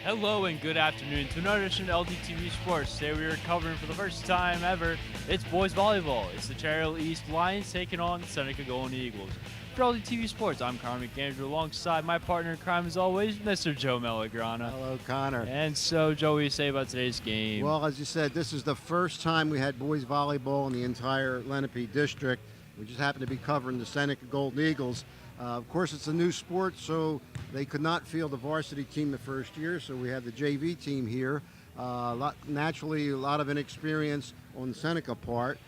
Hello and good afternoon to another edition of LDTV Sports. Today we are covering for the first time ever, it's boys volleyball. It's the Cherry Hill East Lions taking on the Seneca Golden Eagles. For LDTV Sports, I'm Connor McAndrew alongside my partner in crime as always, Mr. Joe Malagrana. Hello, Connor. And so, Joe, what do you say about today's game? Well, as you said, this is the first time we had boys volleyball in the entire Lenape district. We just happened to be covering the Seneca Golden Eagles. Of course, it's a new sport, so they could not field the varsity team the first year, so we had the JV team here. Naturally, a lot of inexperience on the Seneca part.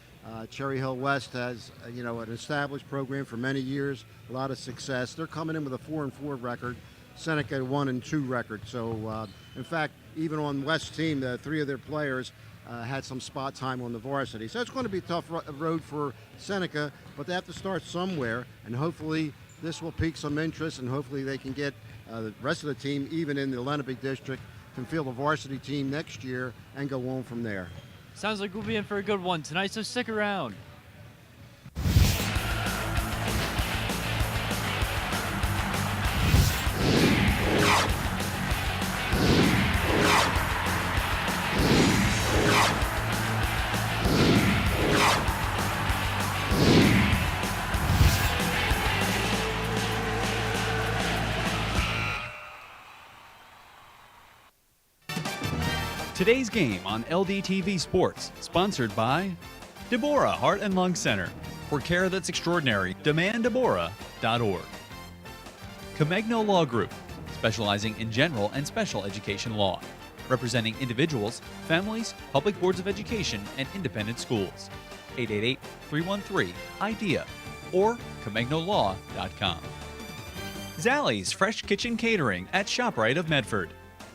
Cherry Hill West has, an established program for many years, a lot of success. They're coming in with a 4-4 record. Seneca 1-2 record. So, in fact, even on West's team, the three of their players had some spot time on the varsity. So it's going to be a tough road for Seneca, but they have to start somewhere, and hopefully this will pique some interest, and hopefully they can get the rest of the team, even in the Lenape district, can field a varsity team next year and go on from there. Sounds like we'll be in for a good one tonight, so stick around. Today's game on LDTV Sports, sponsored by Deborah Heart and Lung Center. For care that's extraordinary, demanddeborah.org. Comegno Law Group, specializing in general and special education law, representing individuals, families, public boards of education, and independent schools. 888-313-IDEA or ComegnoLaw.com. Zallie's Fresh Kitchen Catering at ShopRite of Medford.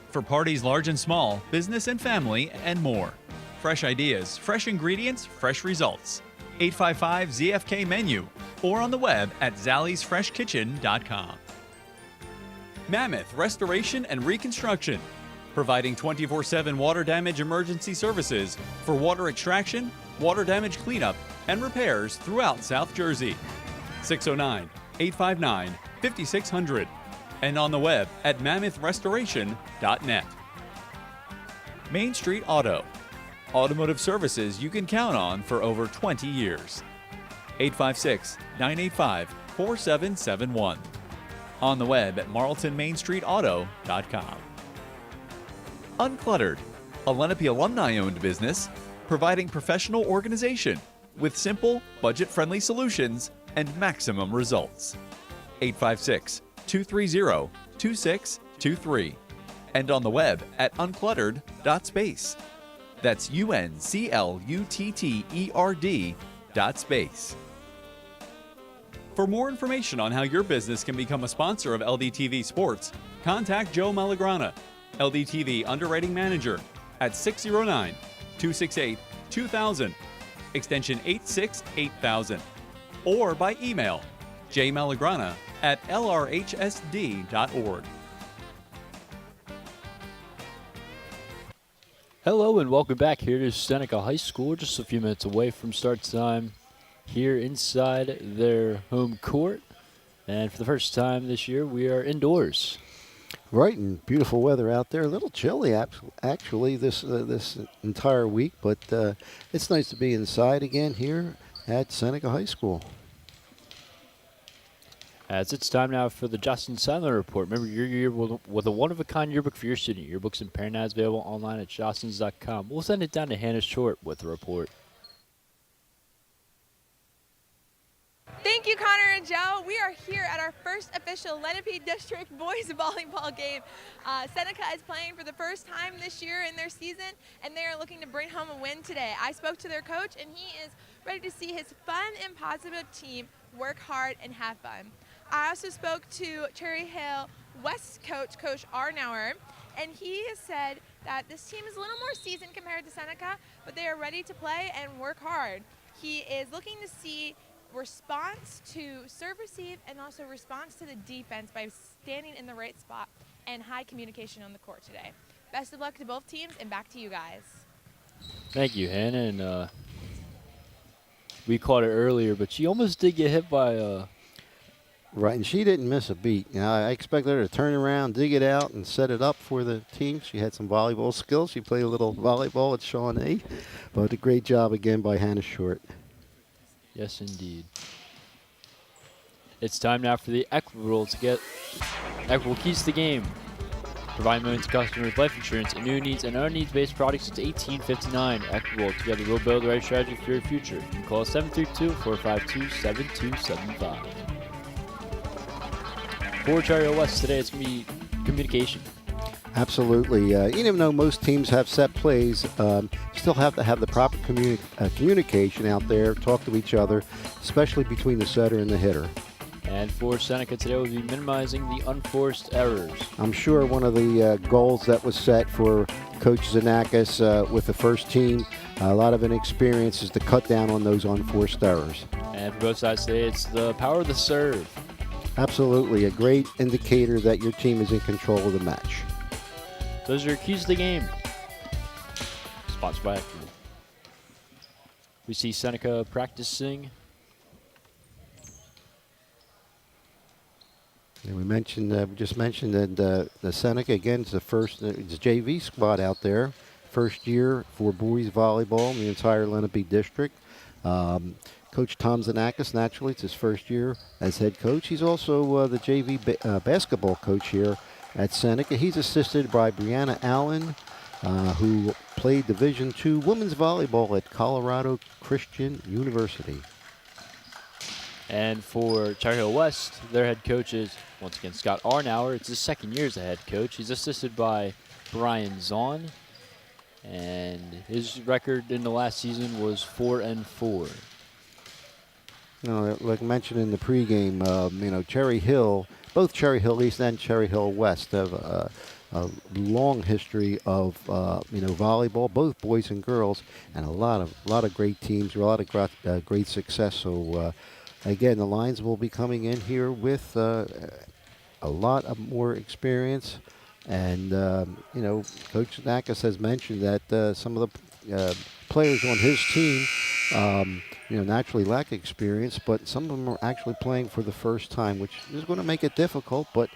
For parties large and small, business and family, and more. Fresh ideas, fresh ingredients, fresh results. 855-ZFK-MENU or on the web at zalliesfreshkitchen.com. Mammoth Restoration and Reconstruction, providing 24/7 water damage emergency services for water extraction, water damage cleanup, and repairs throughout South Jersey. 609-859-5600. And on the web at mammothrestoration.net. Main Street Auto, automotive services you can count on for over 20 years. 856-985-4771. On the web at marltonmainstreetauto.com. Uncluttered, a Lenape alumni-owned business providing professional organization with simple, budget-friendly solutions and maximum results. 856-230-2623 and on the web at uncluttered.space. That's UNCLUTTERD.space. For more information on how your business can become a sponsor of LDTV Sports, contact Joe Malagrana, LDTV Underwriting Manager, at 609-268-2000, extension 868,000, or by email jmalagrana@lrhsd.org. Hello and welcome back here to Seneca High School, just a few minutes away from start time here inside their home court. And for the first time this year, we are indoors. Right, and beautiful weather out there. A little chilly, actually, this entire week, but it's nice to be inside again here at Seneca High School. As it's time now for the Justin Sandler Report. Remember, your year with a one-of-a-kind yearbook for your student. Yearbooks and parent ads available online at jostens.com. We'll send it down to Hannah Short with the report. Thank you, Connor and Joe. We are here at our first official Lenape District boys volleyball game. Seneca is playing for the first time this year in their season, and they are looking to bring home a win today. I spoke to their coach, and he is ready to see his fun and positive team work hard and have fun. I also spoke to Cherry Hill West coach, Coach Arnauer, and he has said that this team is a little more seasoned compared to Seneca, but they are ready to play and work hard. He is looking to see response to serve receive and also response to the defense by standing in the right spot and high communication on the court today. Best of luck to both teams, and back to you guys. Thank you, Hannah. And we caught it earlier, but she almost did get hit by Right, and she didn't miss a beat. I expected her to turn around, dig it out, and set it up for the team. She had some volleyball skills. She played a little volleyball at Shawnee, but a great job again by Hannah Short. Yes, indeed. It's time now for the Equitable to get Equitable keys to the game. Provide millions of customers life insurance, annuities, and other needs-based products since 1859. Equitable, together we'll build the right strategy for your future. You can call us 732-452-7275. For Cherry Hill West today, it's going to be communication. Absolutely. Even though most teams have set plays, still have to have the proper communication out there, talk to each other, especially between the setter and the hitter. And for Seneca today, we'll be minimizing the unforced errors. I'm sure one of the goals that was set for Coach Zanakis with the first team, a lot of inexperience, is to cut down on those unforced errors. And for both sides today, it's the power of the serve. Absolutely. A great indicator that your team is in control of the match. Those are your keys to the game. Sponsored by Equitable. We see Seneca practicing. And we just mentioned that the Seneca, again, is the first, it's a JV squad out there. First year for boys volleyball in the entire Lenape district. Coach Tom Zanakis, naturally, it's his first year as head coach. He's also the JV basketball coach here at Seneca. He's assisted by Brianna Allen, who played Division II women's volleyball at Colorado Christian University. And for Cherry Hill West, their head coach is, once again, Scott Arnauer. It's his second year as a head coach. He's assisted by Brian Zahn. And his record in the last season was 4-4. Like mentioned in the pregame, Cherry Hill, both Cherry Hill East and Cherry Hill West have a long history of volleyball, both boys and girls, and a lot of great teams, a lot of great success. So again, the Lions will be coming in here with a lot of more experience, and Coach Nakas has mentioned that some of the players on his team, naturally lack experience, but some of them are actually playing for the first time, which is going to make it difficult. But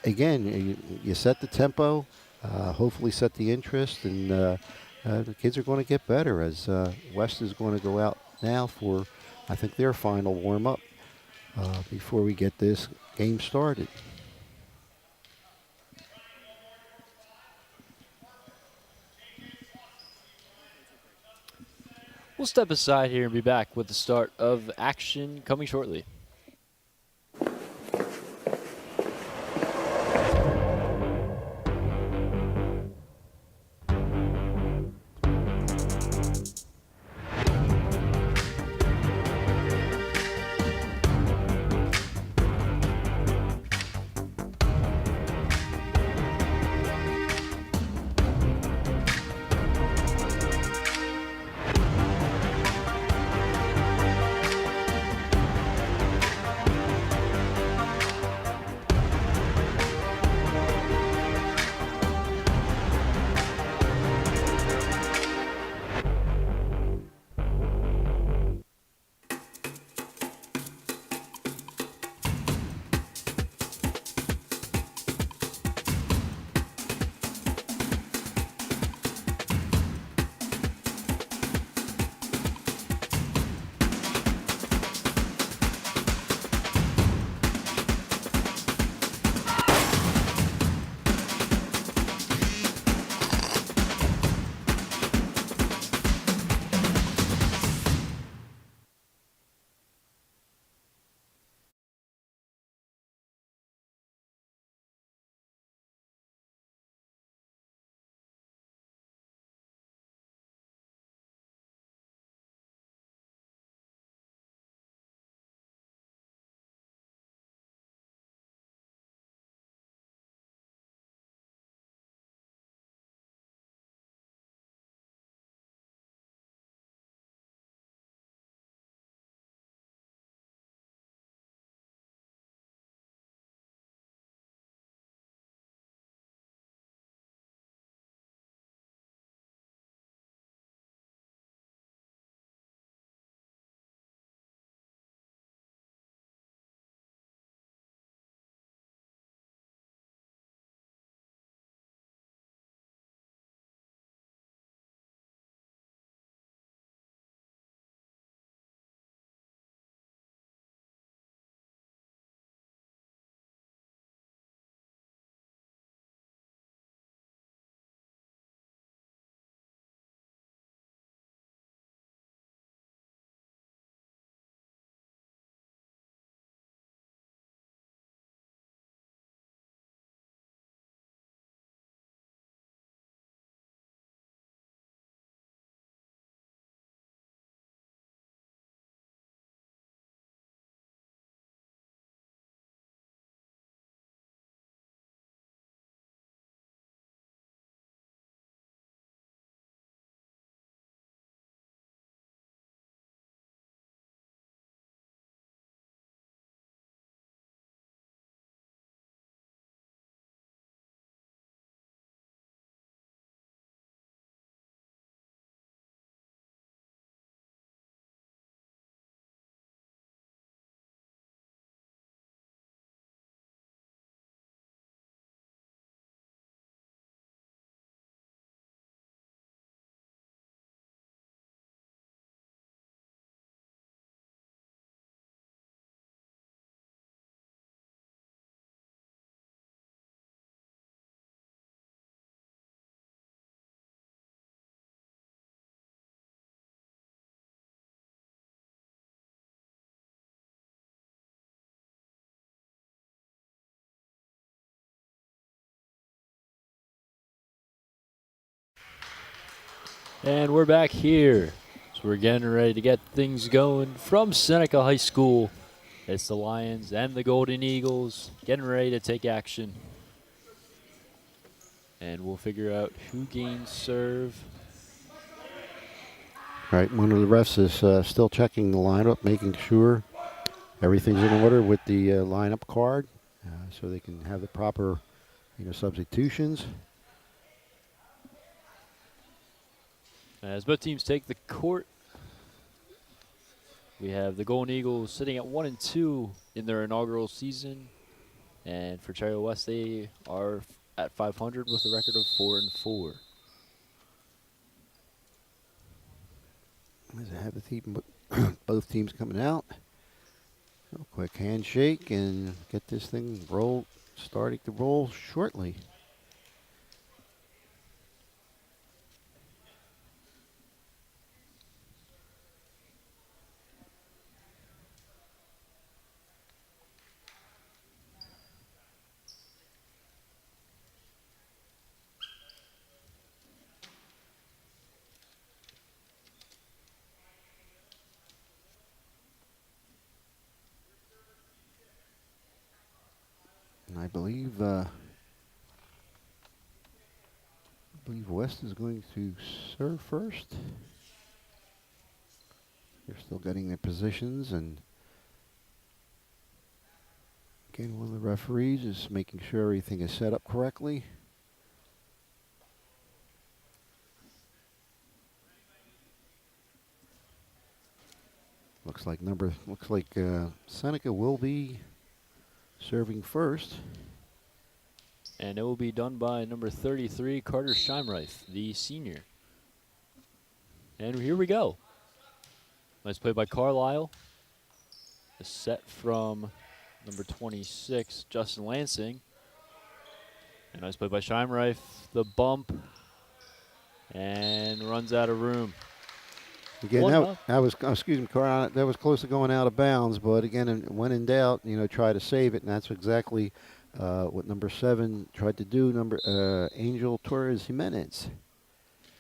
again, you set the tempo, hopefully set the interest, and the kids are going to get better as West is going to go out now for, I think, their final warm-up before we get this game started. We'll step aside here and be back with the start of action coming shortly. And we're back here. So we're getting ready to get things going from Seneca High School. It's the Lions and the Golden Eagles getting ready to take action. And we'll figure out who gains serve. Right, one of the refs is still checking the lineup, making sure everything's in order with the lineup card, so they can have the proper, substitutions. As both teams take the court, we have the Golden Eagles sitting at 1-2 in their inaugural season. And for Cherry West, they are at 500 with a record of 4-4. As I have the team, both teams coming out. Real quick handshake and get this thing starting to roll shortly. And I believe West is going to serve first. They're still getting their positions, and again, one of the referees is making sure everything is set up correctly. Looks like Seneca will be serving first. And it will be done by number 33, Carter Scheimreif, the senior. And here we go. Nice play by Carlisle. A set from number 26, Justin Lansing. And nice play by Scheimreif. The bump. And runs out of room. Again, that was, excuse me, Carl, that was close to going out of bounds, but again, when in doubt, try to save it, and that's exactly what number 7 tried to do, Angel Torres Jimenez.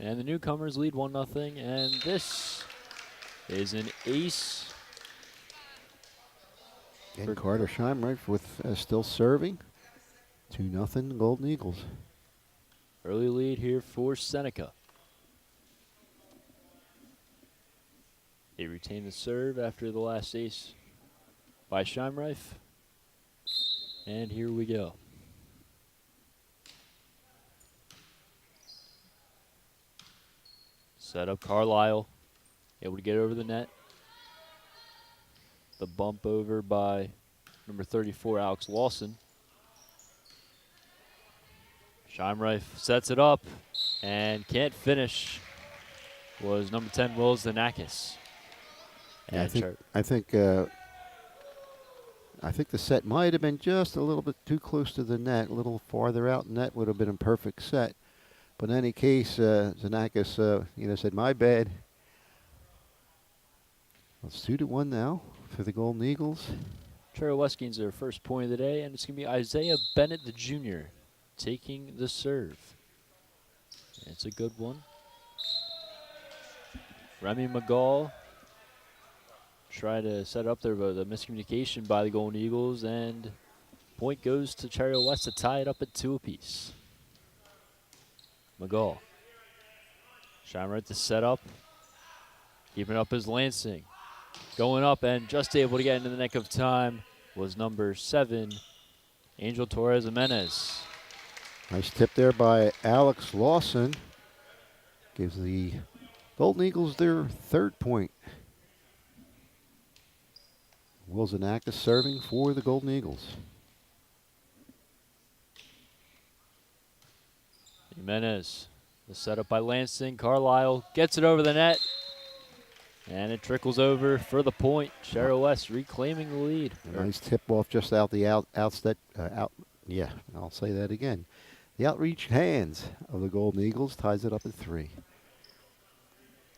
And the newcomers lead 1-0, and this is an ace. And Carter Scheimreif with still serving. 2-0 Golden Eagles. Early lead here for Seneca. They retain the serve after the last ace by Scheimreif. And here we go. Set up Carlisle. Able to get over the net. The bump over by number 34, Alex Lawson. Scheimreif sets it up and can't finish. Was number 10, Wills Zanakis. Yeah, I think the set might have been just a little bit too close to the net, a little farther out net would have been a perfect set. But in any case, Zanakis, said, my bad. It's 2-1 now for the Golden Eagles. Cherry West gains their first point of the day, and it's going to be Isaiah Bennett, the junior, taking the serve. It's a good one. Remy McGall tried to set up there, but the miscommunication by the Golden Eagles, and point goes to Cherry West to tie it up at 2 apiece. McGall. Scheimreif to set up. Keeping up his Lansing. Going up and just able to get into the nick of time was number 7, Angel Torres Jimenez. Nice tip there by Alex Lawson. Gives the Golden Eagles their 3rd point. Will Zanakis serving for the Golden Eagles. Jimenez, the setup by Lansing. Carlisle gets it over the net. And it trickles over for the point. Cherry West reclaiming the lead. A nice tip off just out the outset. Yeah, I'll say that again. The outreach hands of the Golden Eagles ties it up at 3.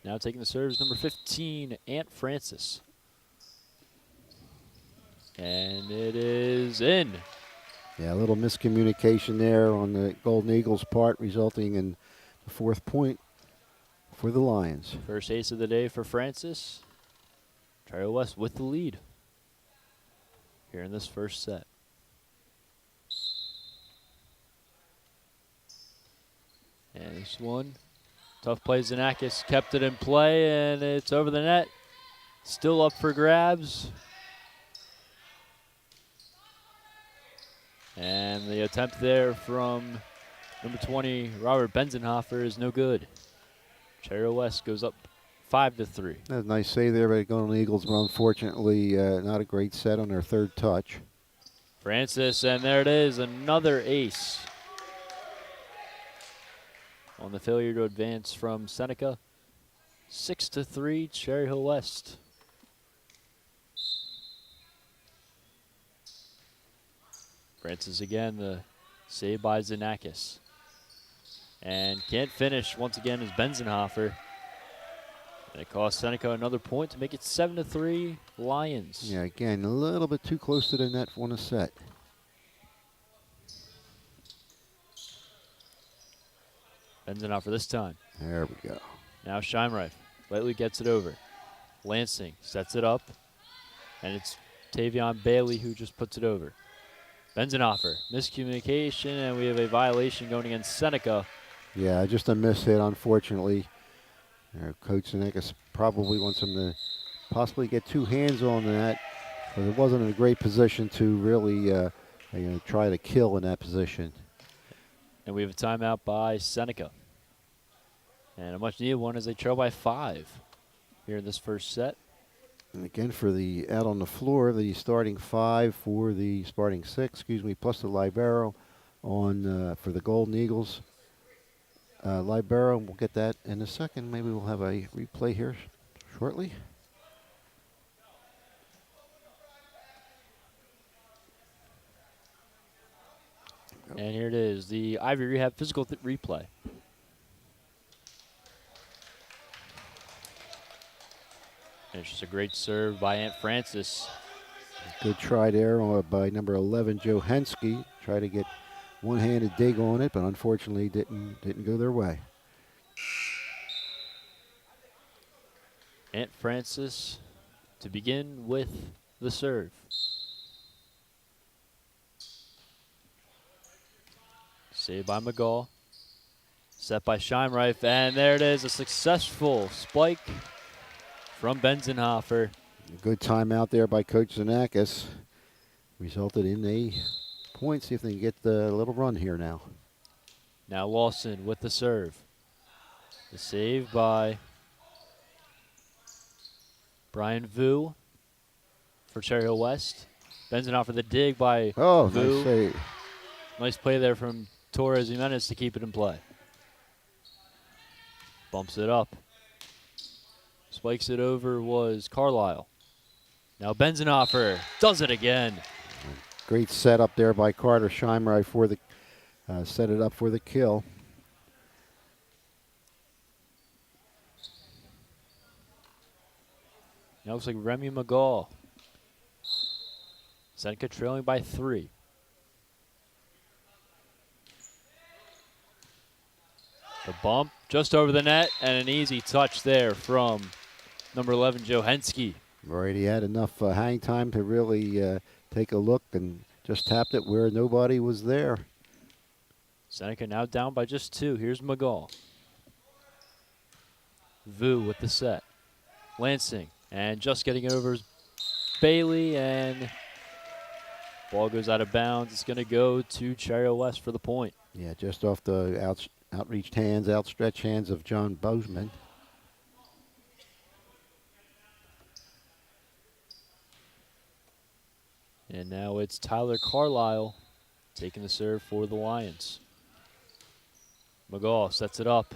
Now taking the serves, number 15, Ant Francis. And it is in. Yeah, a little miscommunication there on the Golden Eagles' part, resulting in the 4th point for the Lions. First ace of the day for Francis. Cherry Hill West with the lead here in this first set. And this one, tough play. Zanakis kept it in play, and it's over the net. Still up for grabs. And the attempt there from number 20, Robert Benzenhofer, is no good. Cherry Hill West goes up 5-3. That's a nice save there by the Golden Eagles, but unfortunately not a great set on their third touch. Francis, and there it is, another ace. On the failure to advance from Seneca. 6-3, Cherry Hill West. Francis again, the save by Zanakis. And can't finish once again is Benzenhofer. And it costs Seneca another point to make it 7-3 Lions. Yeah, again, a little bit too close to the net for a set. Benzenhofer this time. There we go. Now Scheimreif lightly gets it over. Lansing sets it up. And it's Tavion Bailey who just puts it over. Benzenhofer, miscommunication, and we have a violation going against Seneca. Yeah, just a miss hit, unfortunately. Coach Seneca probably wants him to possibly get two hands on that, but it wasn't in a great position to really try to kill in that position. And we have a timeout by Seneca. And a much needed one as they trail by 5 here in this first set. And again, for the out on the floor, the starting 5 for the starting 6, plus the libero on for the Golden Eagles. Libero, we'll get that in a second. Maybe we'll have a replay here shortly. And here it is, the Ivy Rehab physical replay. And it's just a great serve by Aunt Francis. Good try there by number 11, Joe Hensky. Try to get one-handed dig on it, but unfortunately didn't go their way. Aunt Francis to begin with the serve. Saved by McGaw. Set by Scheimreif, and there it is, a successful spike from Benzenhofer. A good timeout there by Coach Zanakis. Resulted in a point. See if they can get the little run here now. Now Lawson with the serve. The save by Brian Vu for Cherry Hill West. Benzenhofer the dig by Oh, Vu. nice save. Nice play there from Torres Jimenez to keep it in play. Bumps it up. Spikes it over was Carlisle. Now Benzenhofer does it again. Great setup there by Carter Scheimreif for the set it up for the kill. Now looks like Remy McGaw. Seneca trailing by 3. The bump just over the net, and an easy touch there from number 11, Joe Hensky. Right, he had enough hang time to really take a look and just tapped it where nobody was there. Seneca now down by just 2. Here's McGaw. Vu with the set. Lansing, and just getting it over is Bailey, and ball goes out of bounds. It's going to go to Cherry Hill West for the point. Yeah, just off the outstretched hands of John Bozeman. And now it's Tyler Carlisle taking the serve for the Lions. McGaw sets it up.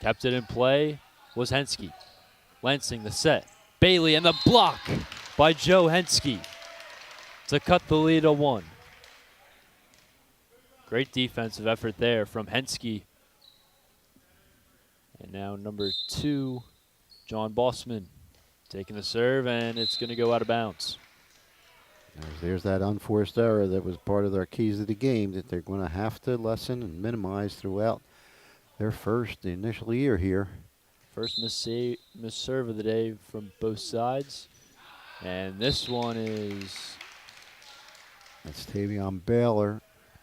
Kept it in play was Hensky. Lansing the set. Bailey and the block by Joe Hensky to cut the lead to 1. Great defensive effort there from Hensky. And now number 2, John Bossman, taking the serve, and it's going to go out of bounds. There's that unforced error that was part of their keys of the game that they're going to have to lessen and minimize throughout their first initial year here. First miss serve of the day from both sides. And this one is That's Tavion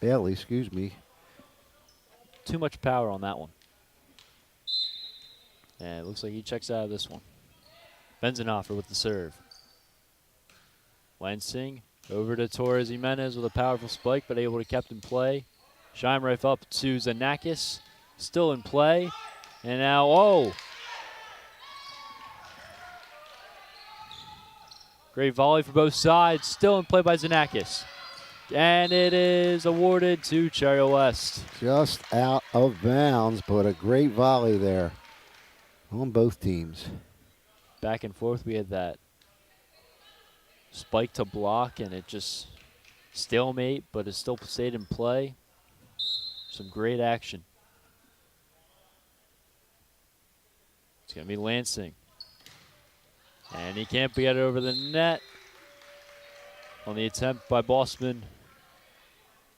Bailey, excuse me. too much power on that one. And it looks like he checks out of this one. Benzenhofer with the serve. Lansing over to Torres Jimenez with a powerful spike, but able to keep in play. Scheimreif up to Zanakis, still in play. And now, oh! Great volley for both sides, still in play by Zanakis. And it is awarded to Cherry West. Just out of bounds, but a great volley there on both teams. Back and forth, we had that spike to block, and it just stalemate, but it still stayed in play. Some great action. It's going to be Lansing. And he can't get it over the net on the attempt by Bossman.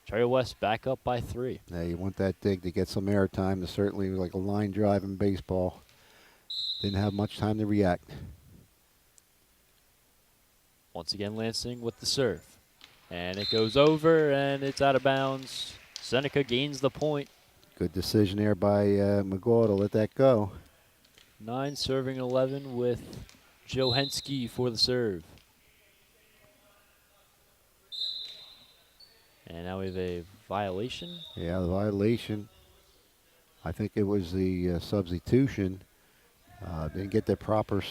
Cherry West back up by 3. Yeah, you want that dig to get some air time. To certainly like a line drive in baseball. Didn't have much time to react. Once again, Lansing with the serve. And it goes over, and it's out of bounds. Seneca gains the point. Good decision there by McGaw to let that go. 9 serving 11 with Johensky for the serve. And now we have a violation. Yeah, the violation. I think it was the substitution. Didn't get the proper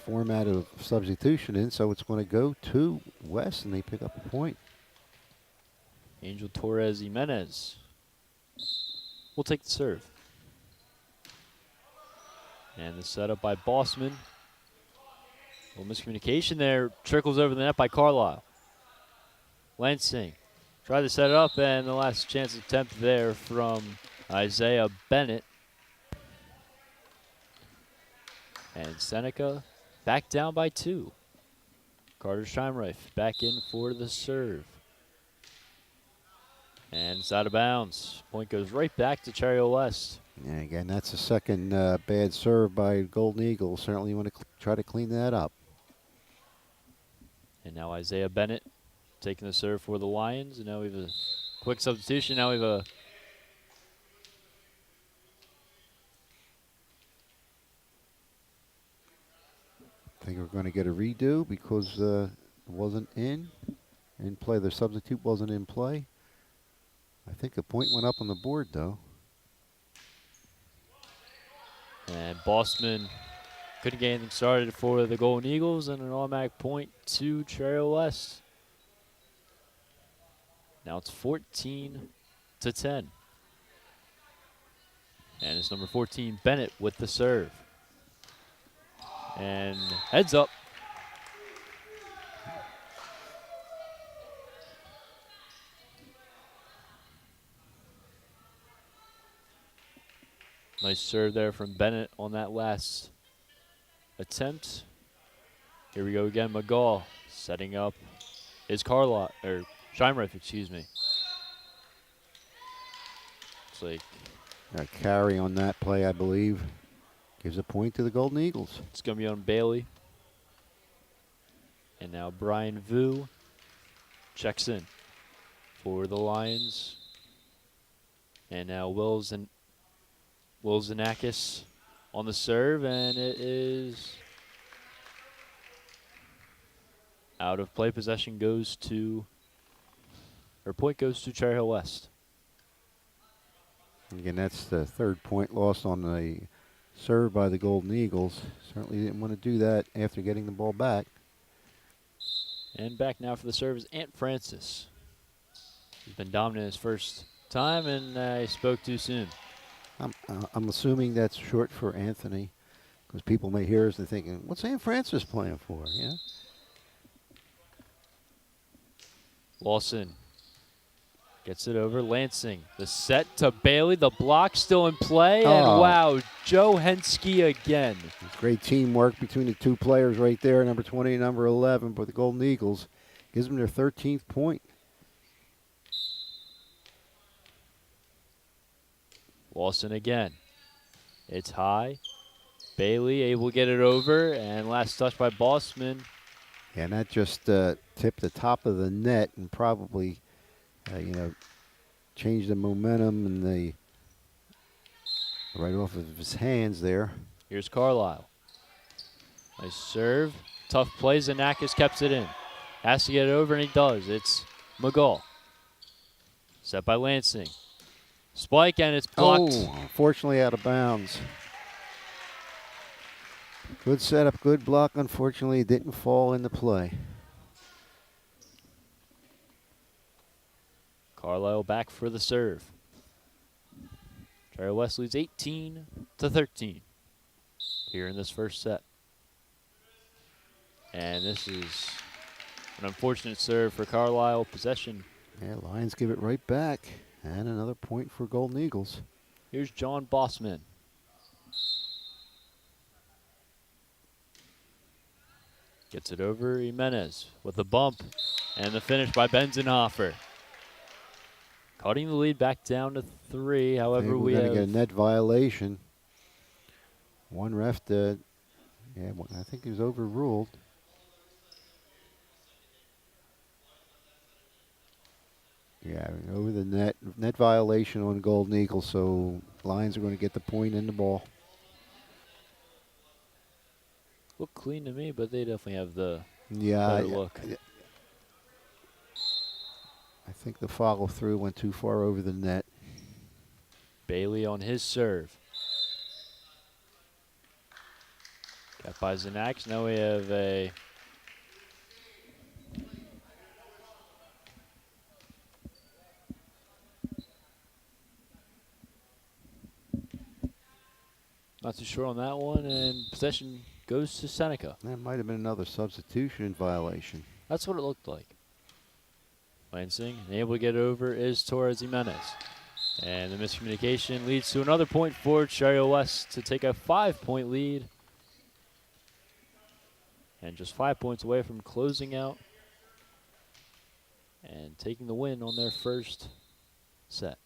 format of substitution in, so it's going to go to West, and they pick up a point. Angel Torres Jimenez will take the serve. And the setup by Bossman. A little miscommunication there. Trickles over the net by Carlisle. Lansing tried to set it up, and the last chance attempt there from Isaiah Bennett. And Seneca back down by 2. Carter Scheimreif back in for the serve. And it's out of bounds. Point goes right back to Cherry West. And again, that's the second bad serve by Golden Eagles. Certainly you want to try to clean that up. And now Isaiah Bennett taking the serve for the Lions. And now we have a quick substitution. Now we have a I think we're going to get a redo because it wasn't in play. The substitute wasn't in play. I think a point went up on the board, though. And Bossman couldn't get anything started for the Golden Eagles, and an automatic point to Cherry West. Now it's 14-10. And it's number 14, Bennett, with the serve. And heads up. Nice serve there from Bennett on that last attempt. Here we go again. McGaw setting up is Carlisle, or Scheimreif, excuse me. Looks like A carry on that play, I believe. Gives a point to the Golden Eagles. it's going to be on Bailey. And now Brian Vu checks in for the Lions. And now Will Zanakis on the serve, and it is out of play. Possession goes to, or point goes to Cherry Hill West. Again, that's the third point lost on the serve by the Golden Eagles. Certainly didn't want to do that after getting the ball back. And back now for the serve is Ant Francis. He's been dominant his first time, and he spoke too soon. I'm assuming that's short for Anthony, because people may hear us and thinking, what's Ant Francis playing for? Yeah. Lawson gets it over. Lansing, the set to Bailey. The block still in play. And wow, Johensky again. Great teamwork between the two players right there, number 20 and number 11, for the Golden Eagles. Gives them their 13th point. Lawson again. It's high. Bailey able to get it over, and last touch by Bossman. And that just tipped the top of the net and probably, changed the momentum and the right off of his hands there. Here's Carlisle. Nice serve. Tough play. Zanakis kept it in. Has to get it over, and he does. It's McGall. Set by Lansing. Spike, and it's blocked. Oh, unfortunately out of bounds. Good setup, good block. Unfortunately, it didn't fall into play. Carlisle back for the serve. Cherry West leads 18-13 here in this first set. And this is an unfortunate serve for Carlisle. Possession. Yeah, Lions give it right back. And another point for Golden Eagles. Here's John Bossman. Gets it over Jimenez with a bump. And the finish by Benzenhofer. Cutting the lead back down to 3. However, we're going to get a net violation. One ref did. Yeah, I think he was overruled. Yeah, over the net violation on Golden Eagles, so Lions are going to get the point in the ball. Look clean to me, but they definitely have the better look. I think the follow through went too far over the net. Bailey on his serve. Got by Zanax. Now we have a not too sure on that one, and possession goes to Seneca. That might have been another substitution violation. That's what it looked like. Lansing, able to get over is Torres Jimenez. And the miscommunication leads to another point for Cherry West to take a 5-point lead. And just 5 points away from closing out and taking the win on their first set.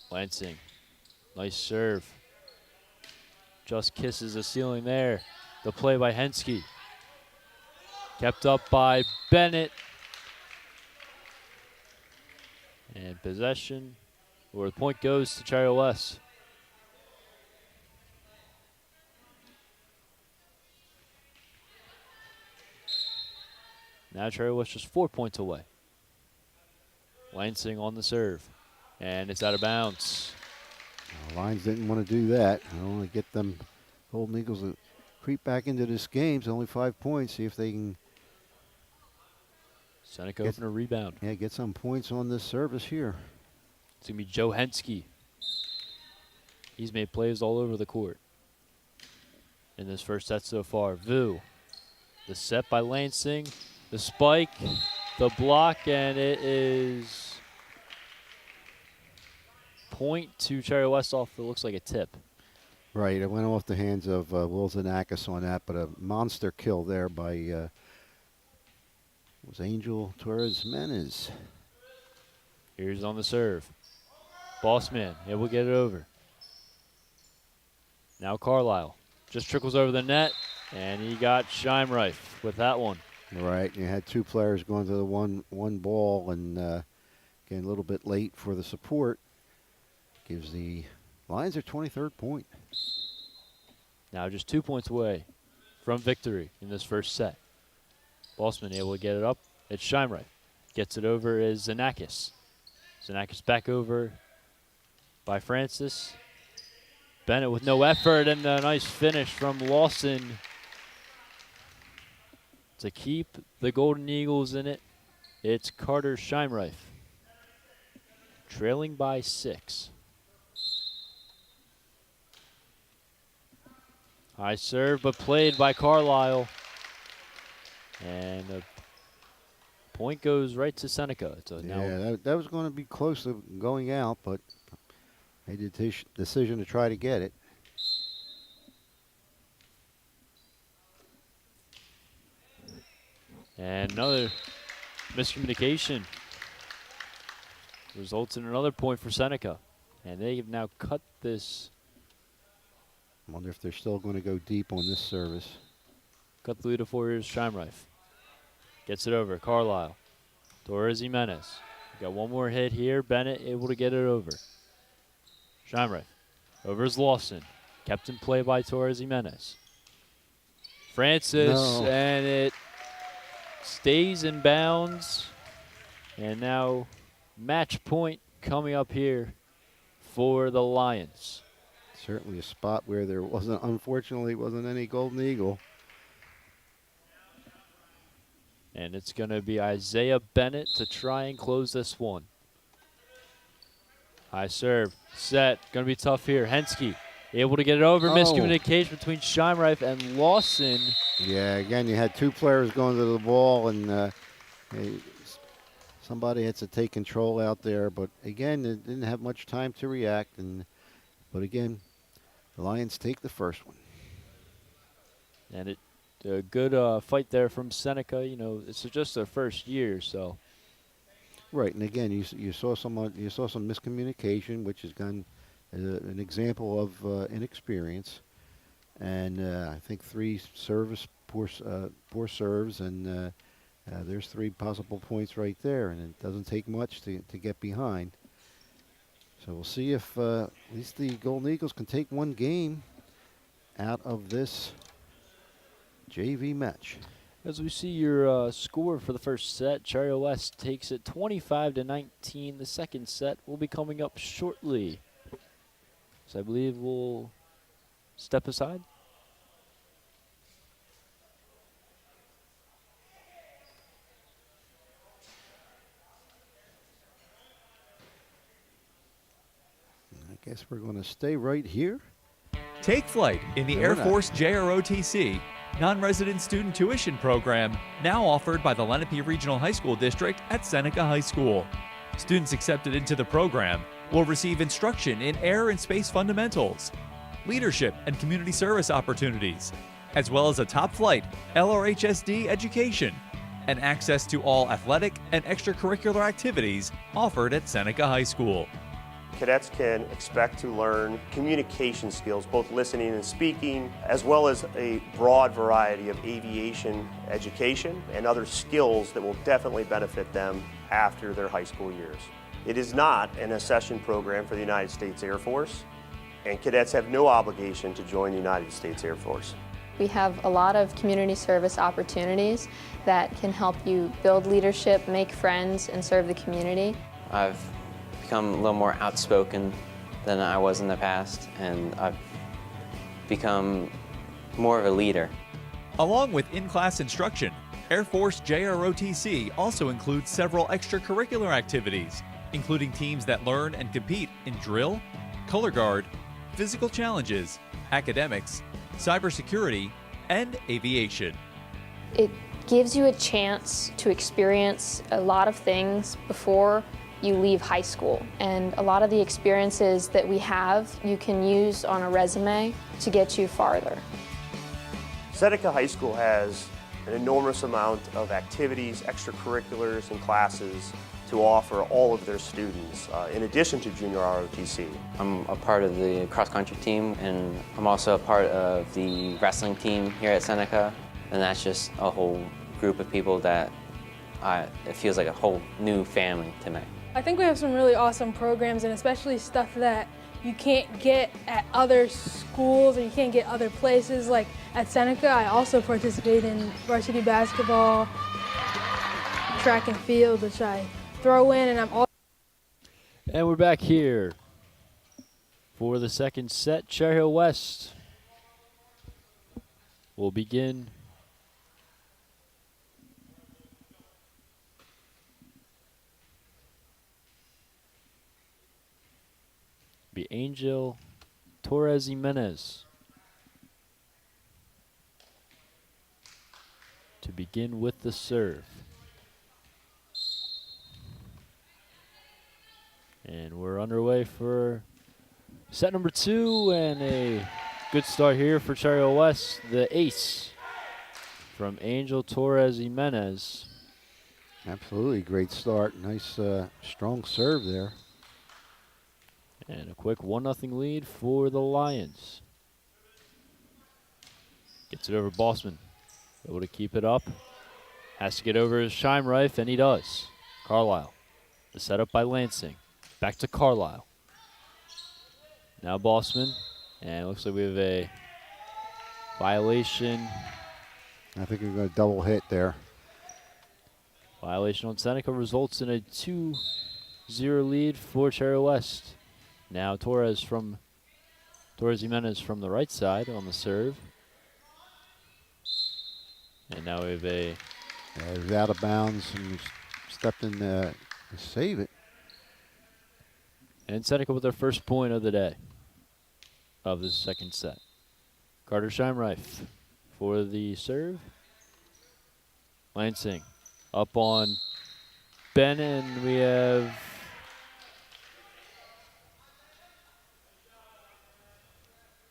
Lansing, nice serve. Just kisses the ceiling there. The play by Hensky. Kept up by Bennett. And possession, or the point goes to Cherry West. Now Cherry West just 4 points away. Lansing on the serve. And it's out of bounds. Lions didn't want to do that. I want to get them Golden Eagles to creep back into this game. It's only 5 points. See if they can Seneca open a rebound. Yeah, get some points on this service here. It's going to be Joe Hensky. He's made plays all over the court in this first set so far. Vu, the set by Lansing, the spike, the block, and it is point to Cherry West off. It looks like a tip. Right, it went off the hands of Will Zanakis on that, but a monster kill there by was Angel Torres Jimenez. Here's on the serve. Bossman, able to get it over. Now Carlisle just trickles over the net, and he got Scheimreif with that one. Right, you had two players going to the one ball, and getting a little bit late for the support. Gives the Lions their 23rd point. Now just 2 points away from victory in this first set. Bossman able to get it up. It's Scheimreif. Gets it over is Zanakis. Zanakis back over by Francis. Bennett with no effort, and a nice finish from Lawson to keep the Golden Eagles in it. It's Carter Scheimreif, trailing by 6. High serve, but played by Carlisle. And the point goes right to Seneca. Yeah, that was going to be close to going out, but they did decision to try to get it. And another miscommunication results in another point for Seneca. And they have now cut this. I wonder if they're still going to go deep on this service. Cut the lead to 4 years. Scheimreif gets it over. Carlisle. Torres Jimenez. Got one more hit here. Bennett able to get it over. Scheimreif. Over is Lawson. Kept in play by Torres Jimenez. Francis. No. And it stays in bounds. And now match point coming up here for the Lions. Certainly a spot where there wasn't, unfortunately, wasn't any Golden Eagle. And it's going to be Isaiah Bennett to try and close this one. High serve, set, going to be tough here. Hensky able to get it over. Oh. Miscommunication between Scheimreif and Lawson. Yeah, again, you had two players going to the ball, and somebody had to take control out there. But again, it didn't have much time to react. But again, the Lions take the first one. And a good fight there from Seneca. You know, it's just their first year, so. Right, and again, you saw some miscommunication, which is an example of inexperience. And I think three poor serves, and there's 3 possible points right there, and it doesn't take much to get behind. So we'll see if at least the Golden Eagles can take one game out of this JV match. As we see your score for the first set, Cherry West takes it 25-19. The second set will be coming up shortly. So I believe we'll step aside. I guess we're going to stay right here. Take flight in the Air Force JROTC, non-resident student tuition program, now offered by the Lenape Regional High School District at Seneca High School. Students accepted into the program will receive instruction in air and space fundamentals, leadership and community service opportunities, as well as a top-flight LRHSD education, and access to all athletic and extracurricular activities offered at Seneca High School. Cadets can expect to learn communication skills, both listening and speaking, as well as a broad variety of aviation education and other skills that will definitely benefit them after their high school years. It is not an accession program for the United States Air Force, and cadets have no obligation to join the United States Air Force. We have a lot of community service opportunities that can help you build leadership, make friends, and serve the community. I've become a little more outspoken than I was in the past, and I've become more of a leader. Along with in-class instruction, Air Force JROTC also includes several extracurricular activities, including teams that learn and compete in drill, color guard, physical challenges, academics, cybersecurity, and aviation. It gives you a chance to experience a lot of things before you leave high school. And a lot of the experiences that we have, you can use on a resume to get you farther. Seneca High School has an enormous amount of activities, extracurriculars, and classes to offer all of their students, in addition to junior ROTC. I'm a part of the cross-country team, and I'm also a part of the wrestling team here at Seneca, and that's just a whole group of people that it feels like a whole new family to me. I think we have some really awesome programs, and especially stuff that you can't get at other schools or you can't get other places. Like at Seneca, I also participate in varsity basketball, track and field, which I throw in, and I'm all. And we're back here for the second set. Cherry Hill West will begin be Angel Torres Jimenez to begin with the serve. And we're underway for set number 2, and a good start here for Cherry Hill West. The ace from Angel Torres Jimenez. Absolutely great start. Nice, strong serve there. And a quick 1-0 lead for the Lions. Gets it over Bossman. Able to keep it up. Has to get over his Scheimreif, and he does. Carlisle. The setup by Lansing. Back to Carlisle. Now Bossman. And it looks like we have a violation. I think we're going to double hit there. Violation on Seneca results in a 2-0 lead for Cherry West. Now Torres Jimenez from the right side on the serve. And now we have a... Yeah, he was out of bounds and stepped in to save it. And Seneca with their first point of the day of the second set. Carter Scheimreif for the serve. Lansing up on Ben, and we have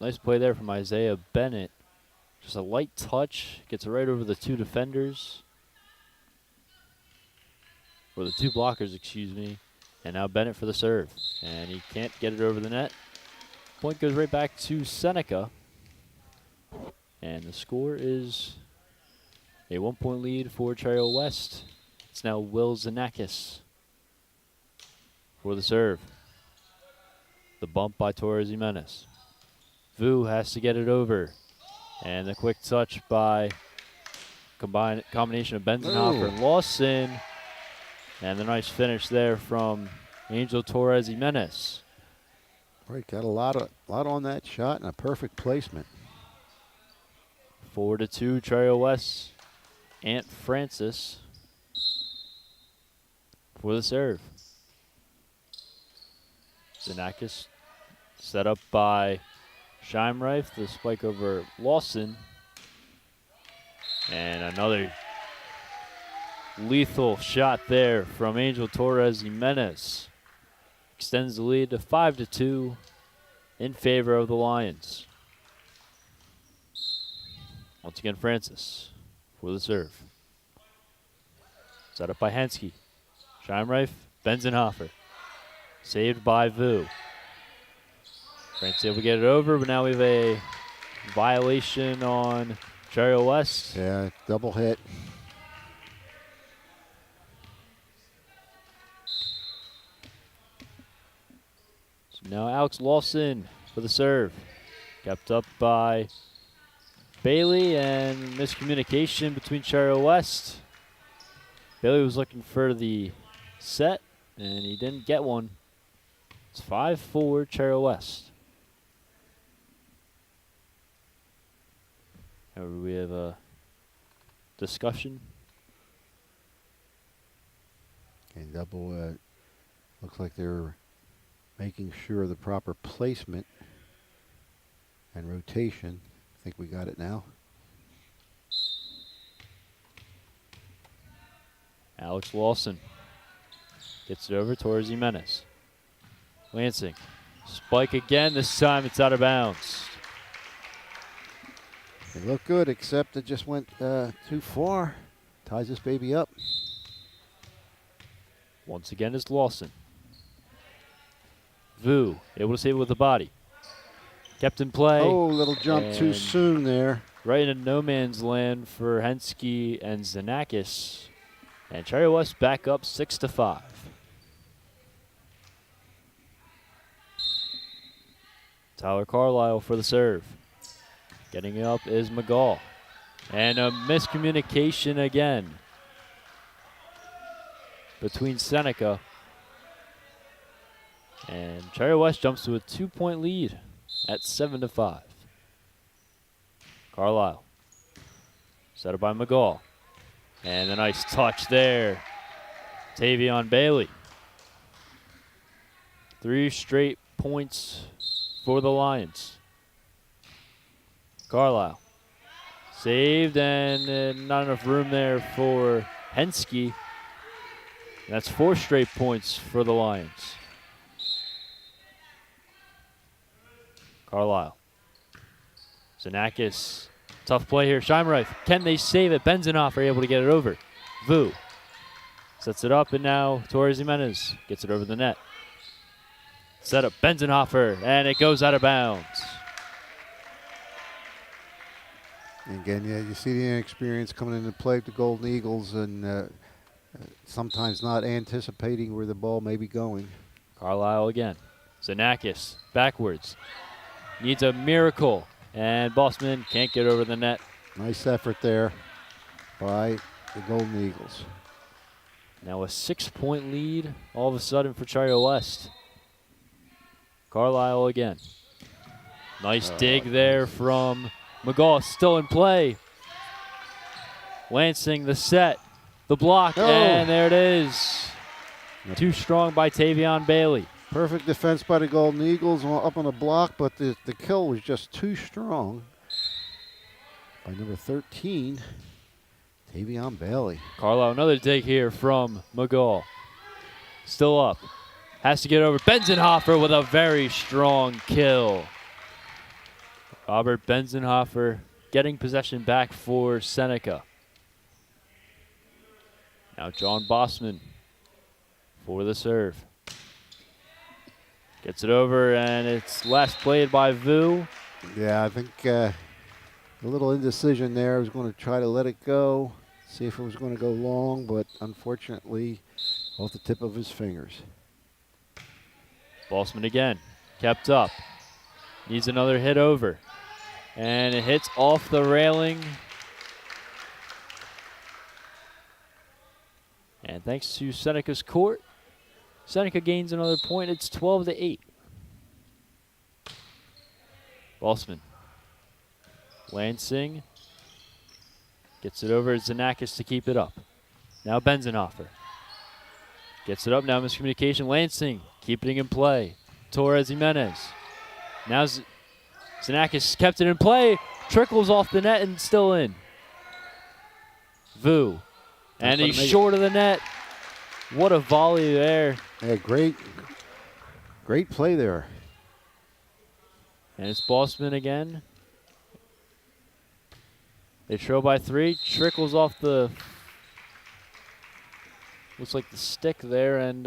nice play there from Isaiah Bennett. Just a light touch, gets it right over the two defenders. Or the two blockers, excuse me. And now Bennett for the serve. And he can't get it over the net. Point goes right back to Seneca. And the score is a 1-point lead for Cherry West. It's now Will Zanakis for the serve. The bump by Torres Jimenez. Vu has to get it over. And the quick touch by combination of Benzenhofer and Lawson. And the nice finish there from Angel Torres Jimenez. Right, got a lot on that shot and a perfect placement. 4-2, Cherry West. Ant Francis for the serve. Zanakis set up by Scheimreif, the spike over Lawson. And another lethal shot there from Angel Torres Jimenez. Extends the lead to 5-2 in favor of the Lions. Once again, Francis for the serve. Set up by Hensky. Scheimreif, Benzenhofer. Saved by Vu. Francis able to get it over, but now we have a violation on Cherry West. Yeah, double hit. So now Alex Lawson for the serve. Kept up by Bailey, and miscommunication between Cherry West. Bailey was looking for the set, and he didn't get one. It's 5-4 Cherry West. However, we have a discussion. Okay, double, looks like they're making sure the proper placement and rotation. I think we got it now. Alex Lawson gets it over towards Jimenez. Lansing, spike again. This time it's out of bounds. They look good, except it just went too far. Ties this baby up. Once again, it's Lawson. Vu able to save it with the body. Kept in play. Oh, little jump too soon there. Right into no man's land for Hensky and Zanakis. And Cherry West back up 6-5. Tyler Carlisle for the serve. Getting it up is McGall. And a miscommunication again between Seneca. And Cherry West jumps to a 2-point lead at 7-5. Carlisle. Set up by McGall. And a nice touch there. Tavion Bailey. 3 straight points for the Lions. Carlisle. Saved, and not enough room there for Hensky. That's 4 straight points for the Lions. Carlisle. Zanakis. Tough play here. Scheimreif. Can they save it? Benzenhofer able to get it over. Vu sets it up, and now Torres Jimenez gets it over the net. Set up Benzenhofer, and it goes out of bounds. And again, yeah, you see the inexperience coming into play with the Golden Eagles, and sometimes not anticipating where the ball may be going. Carlisle again. Xenakis backwards. Needs a miracle, and Bossman can't get over the net. Nice effort there by the Golden Eagles. Now a 6-point lead all of a sudden for Cherry West. Carlisle again. Nice dig there from McGaw, still in play. Lansing the set, the block, and there it is. Too strong by Tavion Bailey. Perfect defense by the Golden Eagles up on the block, but the kill was just too strong by number 13, Tavion Bailey. Carlisle, another dig here from McGaw. Still up. Has to get over. Benzenhofer with a very strong kill. Robert Benzenhofer getting possession back for Seneca. Now John Bossman for the serve. Gets it over, and it's last played by Vu. Yeah, I think a little indecision there. I was going to try to let it go, see if it was going to go long, but unfortunately off the tip of his fingers. Bossman again, kept up. Needs another hit over. And it hits off the railing. And thanks to Seneca's court, Seneca gains another point. It's 12-8. Bossman. Lansing gets it over to Xenakis to keep it up. Now Benzenhofer. Gets it up, now miscommunication. Lansing keeping it in play. Torres Jimenez. Now Xenakis kept it in play. Trickles off the net and still in. Vu. And he's short of the net. What a volley there. Yeah, great play there. And it's Bossman again. They trail by 3. Trickles off the, looks like the stick there, and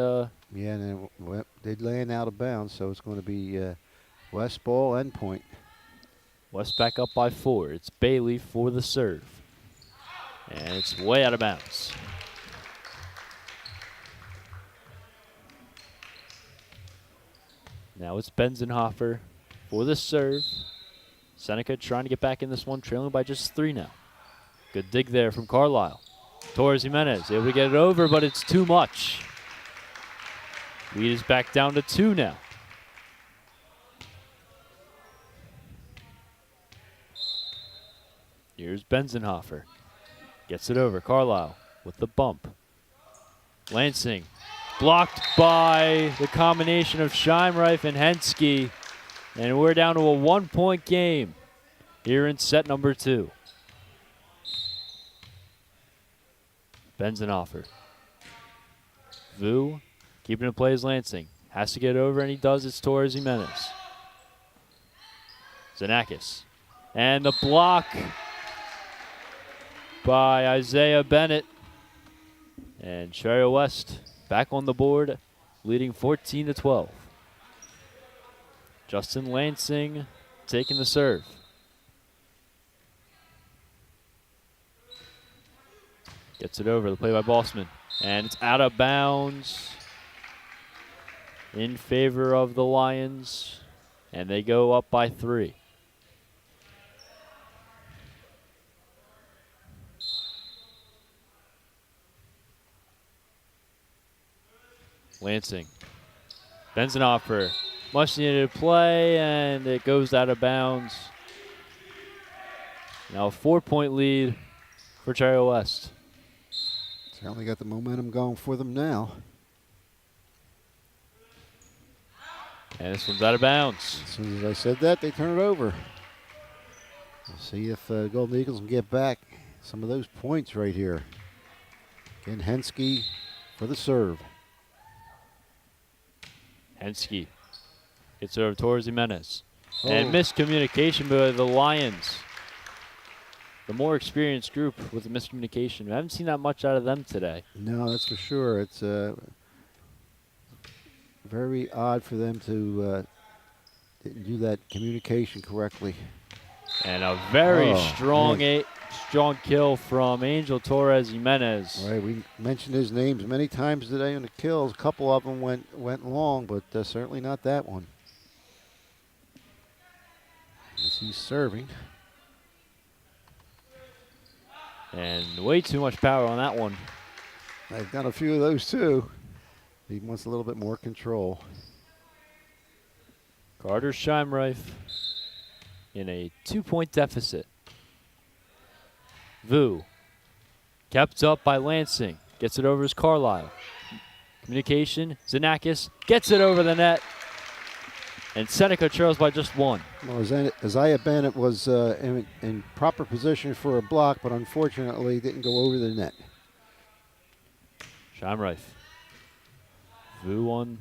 yeah, and it did land out of bounds, so it's going to be West ball and point. West back up by 4. It's Bailey for the serve. And it's way out of bounds. Now it's Benzenhofer for the serve. Seneca trying to get back in this one, trailing by just 3 now. Good dig there from Carlisle. Torres Jimenez able to get it over, but it's too much. Lead is back down to 2 now. Here's Benzenhofer. Gets it over. Carlisle with the bump. Lansing blocked by the combination of Scheimreif and Henske. And we're down to a 1-point game here in set number 2. Benzenhofer. Vu keeping it play as Lansing. Has to get over, and he does. It's Torres Jimenez. Xenakis. And the block by Isaiah Bennett. And Cherry West back on the board, leading 14-12. Justin Lansing taking the serve. Gets it over, the play by Bossman. And it's out of bounds in favor of the Lions. And they go up by 3. Lansing. Benzenhofer. Much needed play, and it goes out of bounds. Now a 4-point lead for Cherry West. Certainly got the momentum going for them now. And this one's out of bounds. As soon as I said that, they turn it over. We'll see if Golden Eagles can get back some of those points right here. Again, Henske for the serve. Henske gets over towards Jimenez. And miscommunication by the Lions. The more experienced group with the miscommunication. We haven't seen that much out of them today. No, that's for sure. It's very odd for them to didn't do that communication correctly. And a very strong man. strong kill from Angel Torres Jimenez. Right, we mentioned his names many times today on the kills. A couple of them went long, but certainly not that one. As he's serving. And way too much power on that one. I've done a few of those too. He wants a little bit more control. Carter Scheimreif in a 2-point deficit. Vu kept up by Lansing. Gets it over as Carlisle. Communication. Xenakis gets it over the net. And Seneca trails by just 1. Well, Isaiah Bennett was in proper position for a block, but unfortunately didn't go over the net. Scheimreif. Vu on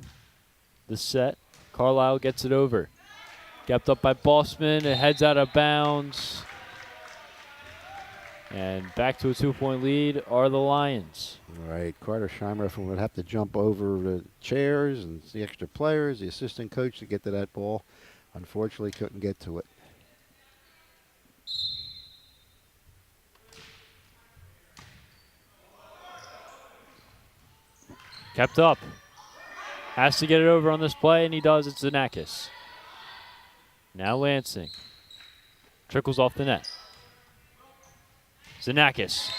the set. Carlisle gets it over. Kept up by Bossman. It heads out of bounds. And back to a 2-point lead are the Lions. All right, Carter Scheimreif would have to jump over the chairs and the extra players, the assistant coach to get to that ball. Unfortunately, couldn't get to it. Kept up. Has to get it over on this play, and he does. It's Xenakis. Now Lansing. Trickles off the net. Xenakis.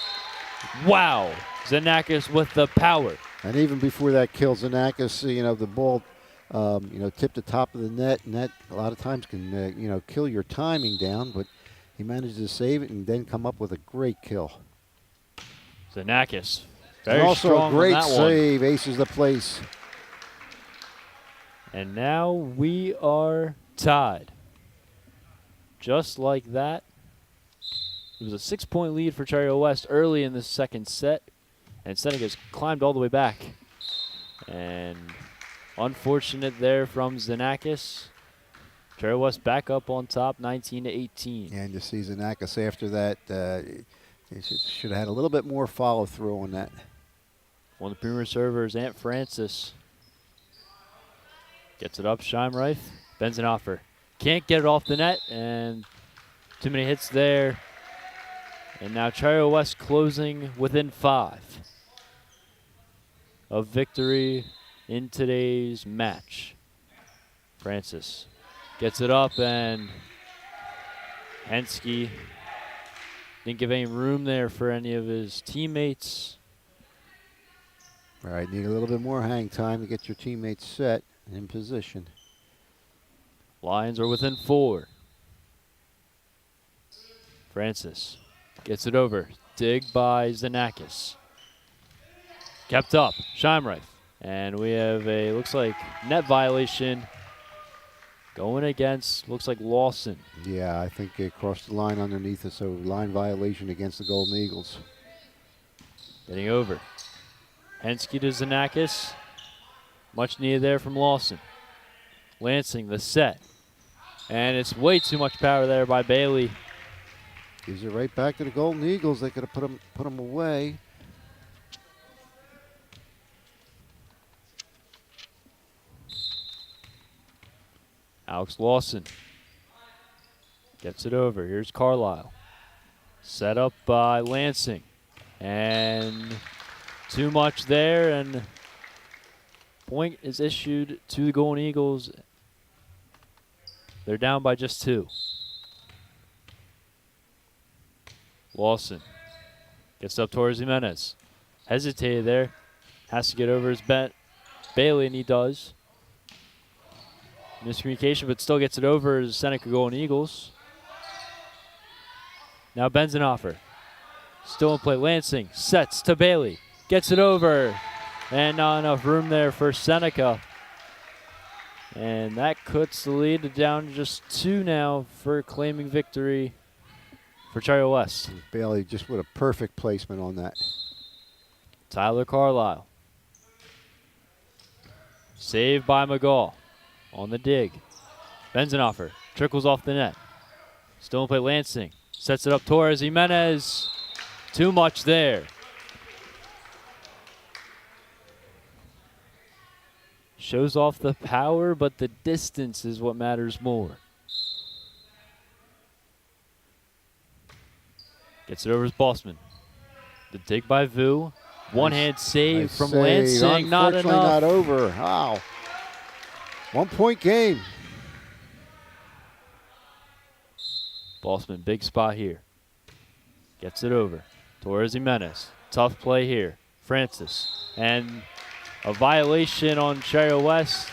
Wow. Xenakis with the power. And even before that kill, Xenakis, the ball, tipped the top of the net, and that a lot of times can, kill your timing down, but he managed to save it and then come up with a great kill. Xenakis. Very and also strong a great on that save, one. aces the place. And now we are tied. Just like that. It was a 6-point lead for Cherry Hill West early in the second set. And Seneca's climbed all the way back. And unfortunate there from Xenakis. Cherry Hill West back up on top, 19-18. And to see Xenakis after that, he should have had a little bit more follow-through on that. One of the premier servers, Ant Francis. Gets it up, Scheimreif. Bends an offer. Can't get it off the net, and too many hits there. And now Cherry Hill West closing within 5 of victory in today's match. Francis gets it up, and Hensky didn't give any room there for any of his teammates. All right, need a little bit more hang time to get your teammates set and in position. Lions are within 4. Francis gets it over. Dig by Xenakis. Kept up. Scheimreif. And we have a, looks like, net violation going against, looks like Lawson. Yeah, I think it crossed the line underneath it, so line violation against the Golden Eagles. Getting over. Hensky to Xenakis. Much needed there from Lawson. Lansing, the set. And it's way too much power there by Bailey. Gives it right back to the Golden Eagles. They could have put them away. Alex Lawson gets it over. Here's Carlisle. Set up by Lansing. And too much there, and point is issued to the Golden Eagles. They're down by just 2. Lawson gets up towards Jimenez. Hesitated there. Has to get over his Bailey, and he does. Miscommunication, but still gets it over as Seneca Golden Eagles. Now bends an offer. Still in play. Lansing sets to Bailey. Gets it over. And not enough room there for Seneca. And that cuts the lead down to just 2 now for claiming victory for Cherry Hill West. Bailey just with a perfect placement on that. Tyler Carlisle. Saved by McGaw on the dig. Bends an offer. Trickles off the net. Still in play. Lansing sets it up. Torres Jimenez. Too much there. Shows off the power, but the distance is what matters more. Gets it over to Bossman. The dig by Vu. One-hand save Nice from save. Lansing. Not Unfortunately, enough. not over. Wow. 1-point game. Bossman, big spot here. Gets it over. Torres Jimenez. Tough play here. Francis. And a violation on Cherry West.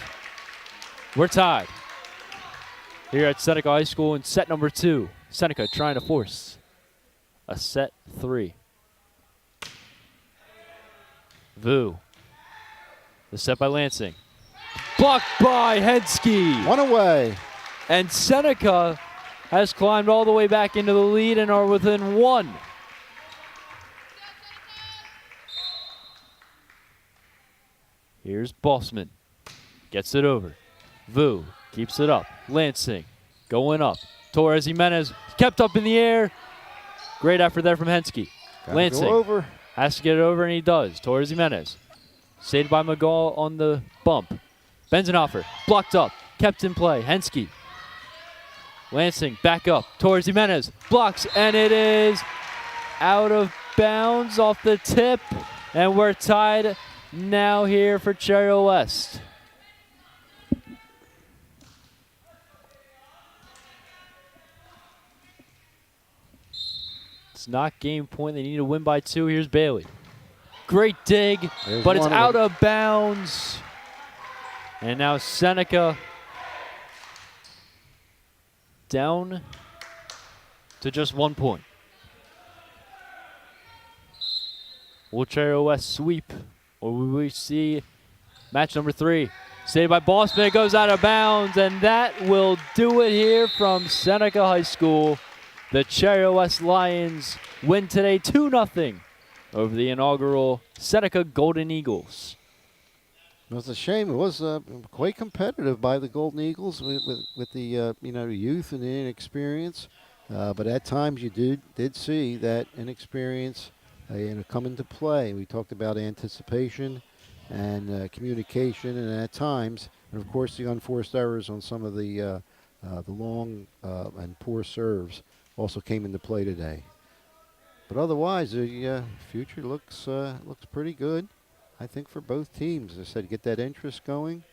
We're tied here at Seneca High School in set number 2. Seneca trying to force a set 3. Vu. The set by Lansing. Blocked by Hensky. One away. And Seneca has climbed all the way back into the lead and are within 1. Here's Bossman. Gets it over. Vu keeps it up. Lansing going up. Torres Jimenez kept up in the air. Great effort there from Hensky. Lansing Go over. has to get it over, and he does. Torres Jimenez. Saved by McGall on the bump. Benzenhofer blocked up. Kept in play. Hensky. Lansing back up. Torres Jimenez blocks, and it is out of bounds off the tip. And we're tied now here for Cherry West. It's not game point. They need to win by 2. Here's Bailey. Great dig, There's but it's one of out them. of bounds. And now Seneca down to just 1 point. Will Cherry West sweep, or will we see match number 3? Saved by Bossman, it goes out of bounds, and that will do it here from Seneca High School. The Cherry West Lions win today 2-0 over the inaugural Seneca Golden Eagles. It was a shame. It was quite competitive by the Golden Eagles with the youth and the inexperience. But at times you did see that inexperience come into play. We talked about anticipation and communication, and at times, and of course, the unforced errors on some of the long and poor serves also came into play today. But otherwise, the future looks pretty good, I think, for both teams. As I said, get that interest going,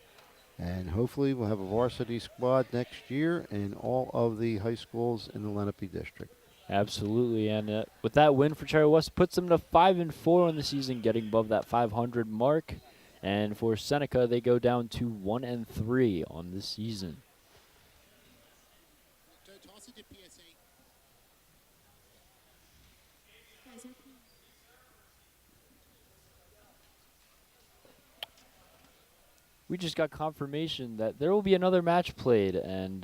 and hopefully we'll have a varsity squad next year in all of the high schools in the Lenape district. Absolutely, and with that win for Cherry West, puts them to 5-4 on the season, getting above that 500 mark. And for Seneca, they go down to 1-3 on the season. We just got confirmation that there will be another match played, and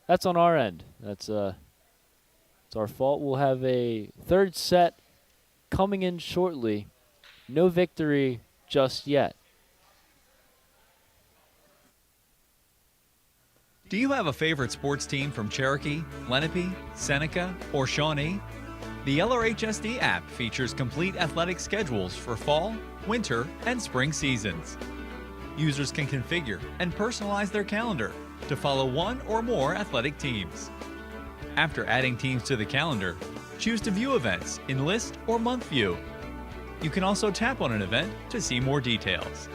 that's on our end. That's it's our fault. We'll have a third set coming in shortly. No victory just yet. Do you have a favorite sports team from Cherokee, Lenape, Seneca, or Shawnee? The LRHSD app features complete athletic schedules for fall, winter, and spring seasons. Users can configure and personalize their calendar to follow one or more athletic teams. After adding teams to the calendar, choose to view events in list or month view. You can also tap on an event to see more details.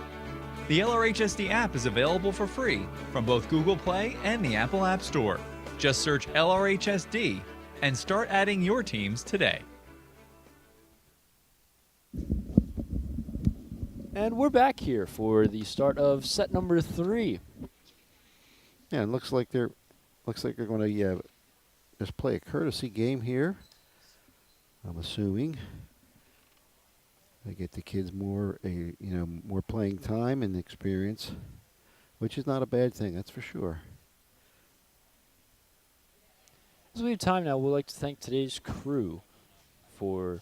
The LRHSD app is available for free from both Google Play and the Apple App Store. Just search LRHSD and start adding your teams today. And we're back here for the start of set number 3. Yeah, it looks like they're going to just play a courtesy game here. I'm assuming they get the kids more playing time and experience, which is not a bad thing, that's for sure. As we have time now, we'd like to thank today's crew for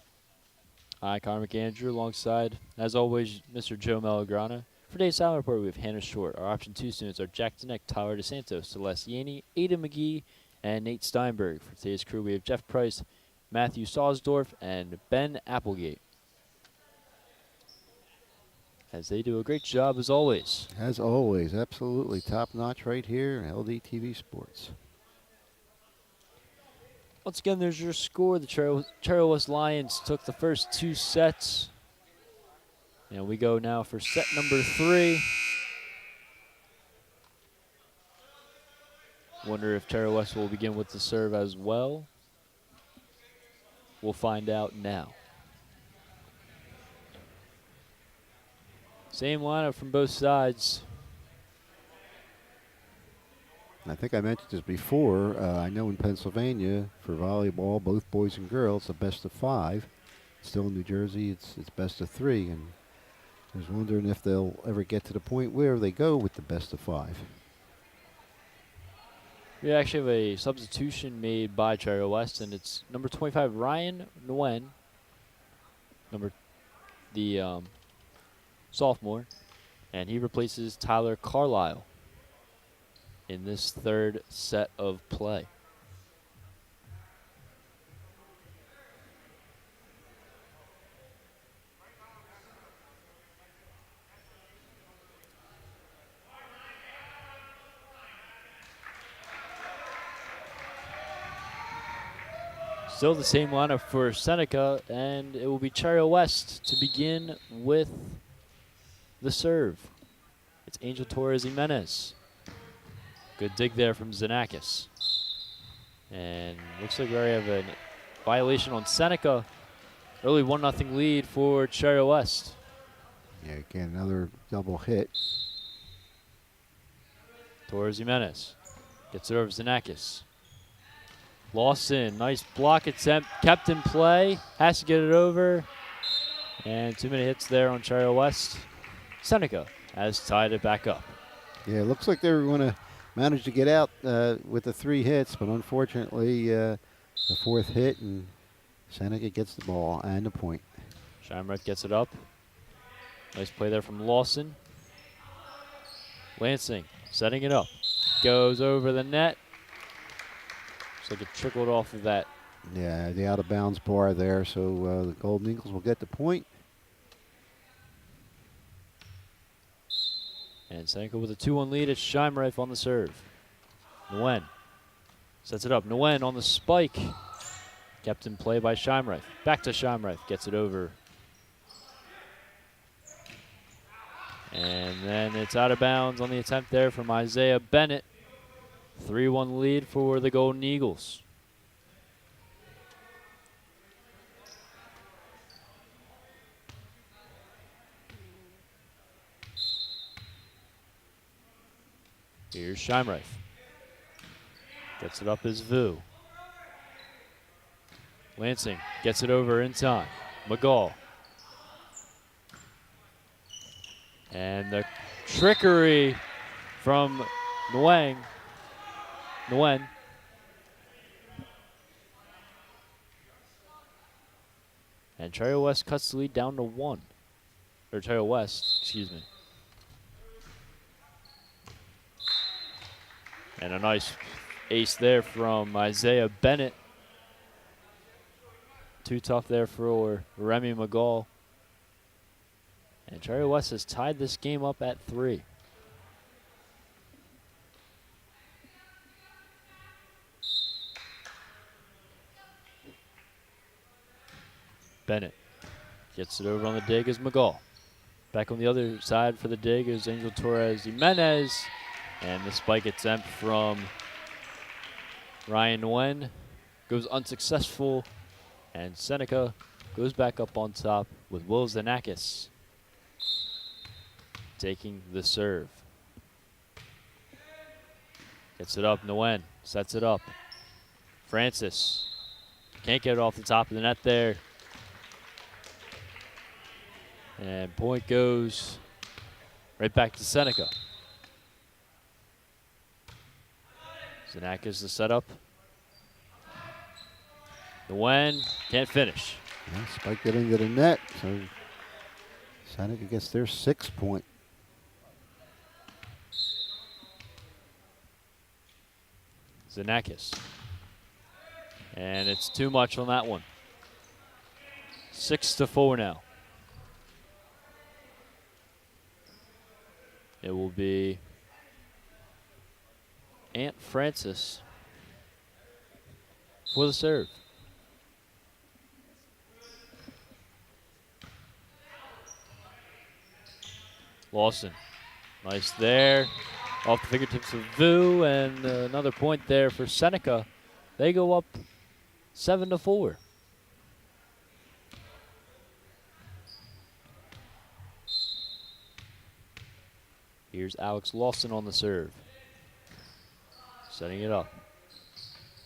Connor McAndrew alongside, as always, Mr. Joe Malagrana. For today's Silent Report, we have Hannah Short. Our Option 2 students are Jack Denick, Tyler DeSantos, Celeste Yaney, Ada McGee, and Nate Steinberg. For today's crew, we have Jeff Price, Matthew Sawsdorf, and Ben Applegate. as they do a great job as always. As always, absolutely top notch right here, LDTV Sports. Once again, there's your score. The Cherry West Lions took the first 2 sets. And we go now for set number 3. Wonder if Cherry West will begin with the serve as well. We'll find out now. Same lineup from both sides. I think I mentioned this before. I know in Pennsylvania for volleyball, both boys and girls, a best of 5. Still in New Jersey, it's best of 3. And I was wondering if they'll ever get to the point where they go with the best of 5. We actually have a substitution made by Cherry West, and it's number 25, Ryan Nguyen, the sophomore, and he replaces Tyler Carlisle in this 3rd set of play. Still the same lineup for Seneca, and it will be Cherry West to begin with the serve. It's Angel Torres Jimenez. Good dig there from Xenakis. And looks like we already have a violation on Seneca. Early 1-0 lead for Cherry West. Yeah, again, another double hit. Torres Jimenez gets it over Xenakis. Lawson, nice block attempt, kept in play, has to get it over. And too many hits there on Cherry West. Seneca has tied it back up. Yeah, it looks like they were going to manage to get out with the 3 hits, but unfortunately the 4th hit, and Seneca gets the ball and the point. Shamrock gets it up. Nice play there from Lawson. Lansing setting it up. Goes over the net. Looks like it trickled off of that. Yeah, the out of bounds bar there, so the Golden Eagles will get the point. And Seneca with a 2-1 lead. It's Scheimreif on the serve. Nguyen sets it up. Nguyen on the spike. Kept in play by Scheimreif. Back to Scheimreif. Gets it over. And then it's out of bounds on the attempt there from Isaiah Bennett. 3-1 lead for the Golden Eagles. Here's Scheimreif. Gets it up as Vu. Lansing gets it over in time. McGall. And the trickery from Nguyen. And Cherry West cuts the lead down to 1. Or Cherry West, excuse me. And a nice ace there from Isaiah Bennett. Too tough there for Remy McGall. And Cherry West has tied this game up at 3. Bennett gets it over on the dig as McGall. Back on the other side for the dig is Angel Torres Jimenez. And the spike attempt from Ryan Nguyen goes unsuccessful. And Seneca goes back up on top with Will Xenakis taking the serve. Gets it up, Nguyen sets it up. Francis can't get it off the top of the net there. And point goes right back to Seneca. Xenakis the setup. Nguyen can't finish. Yeah, spiked it into the net, so Seneca gets their 6th point. Xenakis. And it's too much on that one. 6-4 now. It will be Aunt Francis for the serve. Lawson, nice there. Off the fingertips of Vu, and another point there for Seneca. They go up 7-4. Here's Alex Lawson on the serve. Setting it up.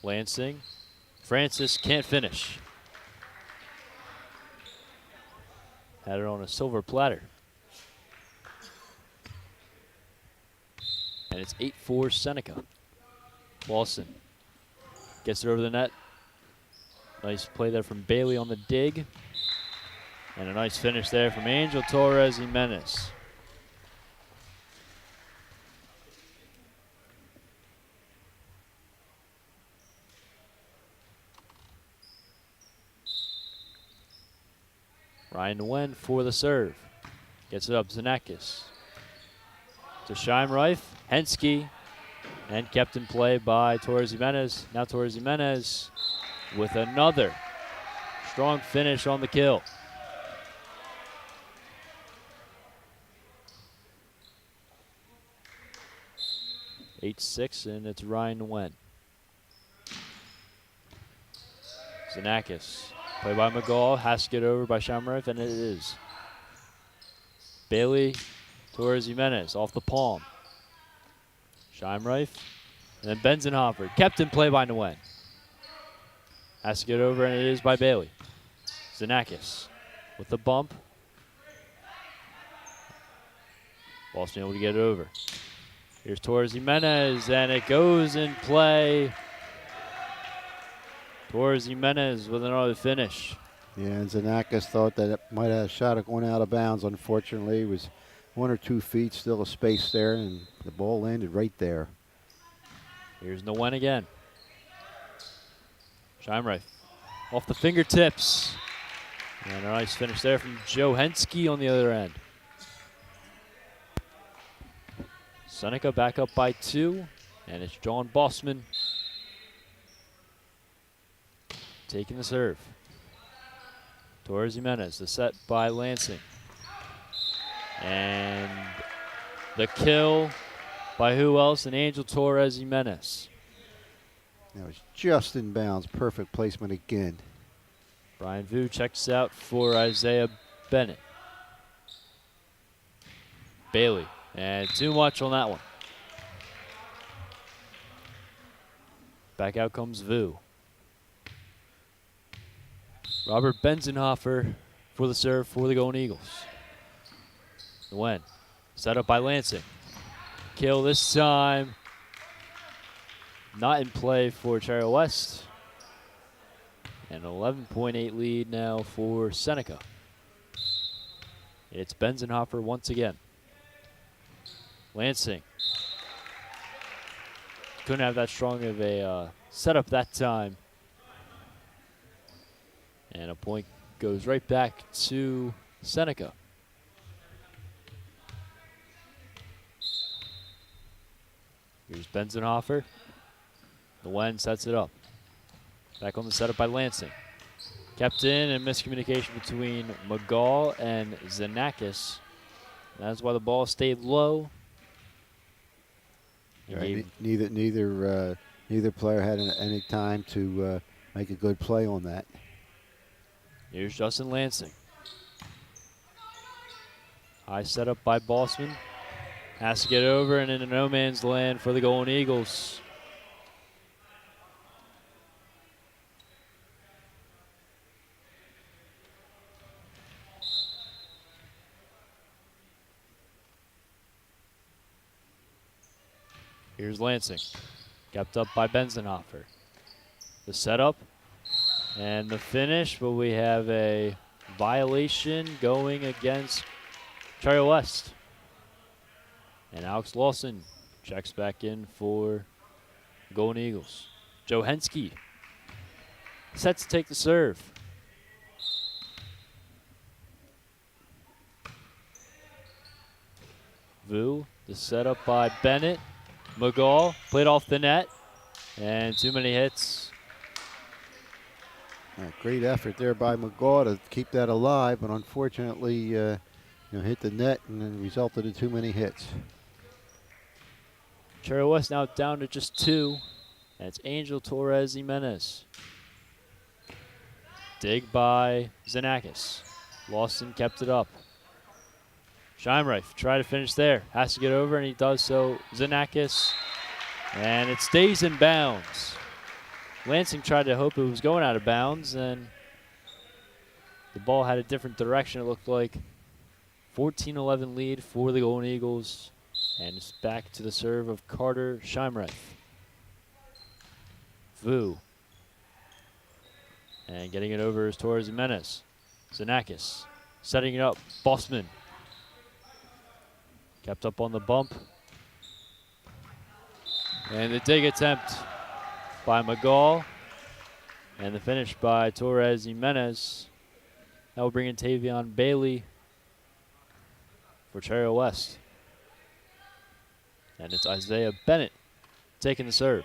Lansing. Francis can't finish. Had it on a silver platter. And it's 8-4 Seneca. Lawson gets it over the net. Nice play there from Bailey on the dig. And a nice finish there from Angel Torres Jimenez. Ryan Nguyen for the serve. Gets it up, Zanakis. To Scheimreif, Hensky, and kept in play by Torres Jimenez. Now Torres Jimenez with another strong finish on the kill. (8-6), and it's Ryan Nguyen. Zanakis, play by McGall, has to get over by Scheimreif, and it is. Bailey, Torres Jimenez off the palm. Scheimreif, and then Benzenhofer, kept in play by Nguyen. Has to get over, and it is by Bailey. Zanakis with the bump. Boston able to get it over. Here's Torres Jimenez, and it goes in play. Torres Jimenez with another finish. Yeah, and Zanakis thought that it might have a shot at going out of bounds. Unfortunately, it was 1 or 2 feet, still a space there, and the ball landed right there. Here's Nguyen again. Scheimreif off the fingertips. And a nice finish there from Joe Hensky on the other end. Seneca back up by 2, and it's John Bossman taking the serve. Torres Jimenez, the set by Lansing. And the kill by who else? An Angel Torres Jimenez. That was just in bounds. Perfect placement again. Brian Vu checks out for Isaiah Bennett. Bailey, and too much on that one. Back out comes Vu. Robert Benzenhofer for the serve for the Golden Eagles. Nguyen, set up by Lansing. Kill this time. Not in play for Cherry West. And an 11.8 lead now for Seneca. It's Benzenhofer once again. Lansing. Couldn't have that strong of a setup that time. And a point goes right back to Seneca. Here's Benzenhofer. Nguyen sets it up. Back on the setup by Lansing. Kept in, and miscommunication between McGall and Zanakis. That's why the ball stayed low. Right. Neither player had any time to make a good play on that. Here's Justin Lansing. High setup by Bossman. Has to get over and into no man's land for the Golden Eagles. Here's Lansing. Kept up by Benzenhofer. The setup and the finish, but we have a violation going against Cherry West. And Alex Lawson checks back in for Golden Eagles. Joe Hensky set to take the serve. Vu, the setup by Bennett. McGaw played off the net, and too many hits. Great effort there by McGaw to keep that alive, but unfortunately, hit the net and then resulted in too many hits. Cherry West now down to just 2. And it's Angel Torres Jimenez. Dig by Xenakis. Lawson kept it up. Scheimreif tried to finish there. Has to get over, and he does so. Xenakis. And it stays in bounds. Lansing tried to hope it was going out of bounds, and the ball had a different direction, it looked like. 14-11 lead for the Golden Eagles. And it's back to the serve of Carter Scheimreif. Vu. And getting it over is Torres Jimenez. Xenakis setting it up. Bossman. Kept up on the bump. And the dig attempt by McGaw. And the finish by Torres Jimenez. That will bring in Tavion Bailey for Cherry West. And it's Isaiah Bennett taking the serve.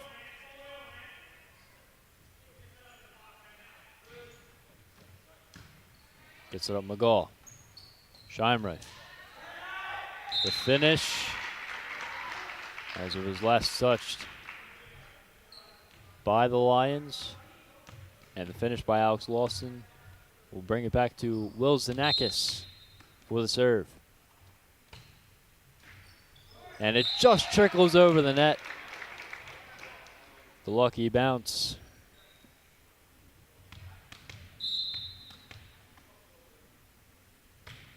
Gets it up McGaw. Scheimreif. The finish, as it was last touched by the Lions. And the finish by Alex Lawson will bring it back to Will Xenakis for the serve. And it just trickles over the net. The lucky bounce.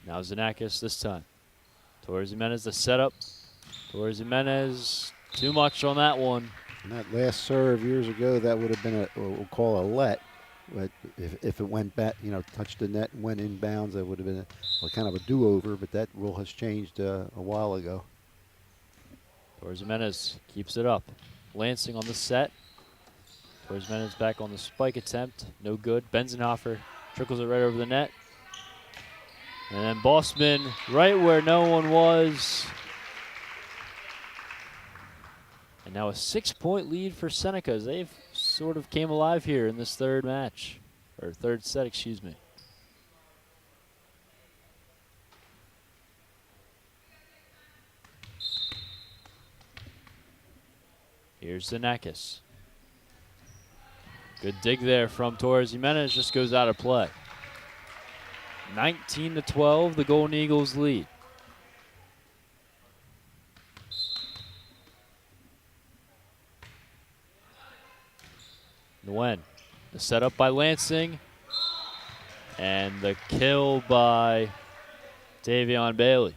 Now Xenakis this time. Torres Jimenez the setup. Torres Jimenez, too much on that one. And that last serve years ago, that would have been we'll call a let. But if it went back, touched the net and went inbounds, that would have been a kind of a do-over. But that rule has changed a while ago. Torres Jimenez keeps it up. Lansing on the set. Torres Jimenez back on the spike attempt. No good. Benzenhofer trickles it right over the net. And then Bossman right where no one was. And now a 6-point lead for Seneca as they've sort of came alive here in this third match. Or third set, excuse me. Here's Xenakis. Good dig there from Torres Jimenez, just goes out of play. 19-12, the Golden Eagles lead. Nguyen, the setup by Lansing, and the kill by Tavion Bailey.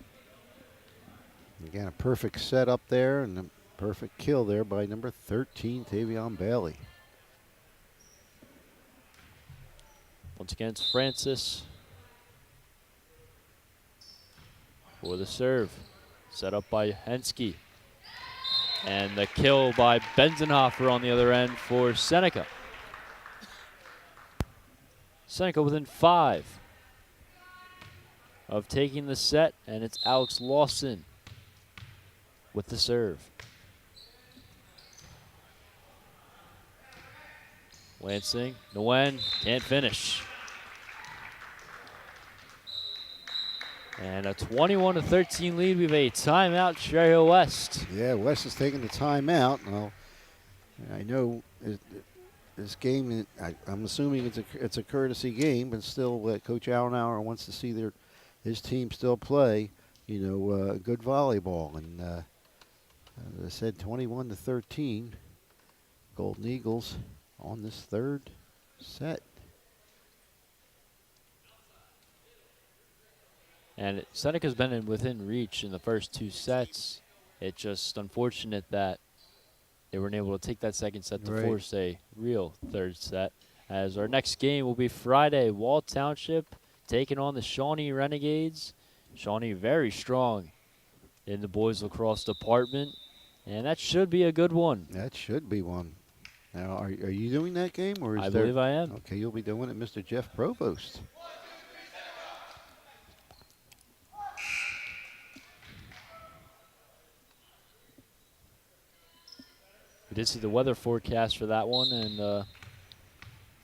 Again, a perfect setup there, and a perfect kill there by number 13, Tavion Bailey. Once again, it's Francis for the serve. Set up by Hensky. And the kill by Benzenhofer on the other end for Seneca. Seneca within 5 of taking the set, and it's Alex Lawson with the serve. Lansing, Nguyen can't finish. And a 21-13 lead. We have a timeout, Cherry Hill West. Yeah, West is taking the timeout. Well, I know this game, I'm assuming it's a courtesy game, but still, Coach Allenauer wants to see his team still play, good volleyball. And as I said, 21-13, Golden Eagles on this third set. And Seneca's been within reach in the first 2 sets. It's just unfortunate that they weren't able to take that second set to force a real third set. As our next game will be Friday, Wall Township taking on the Shawnee Renegades. Shawnee very strong in the boys lacrosse department, and that should be a good one. That should be one. Now, are you doing that game, or is I believe I am. Okay, you'll be doing it, Mr. Jeff Provost. We did see the weather forecast for that one, and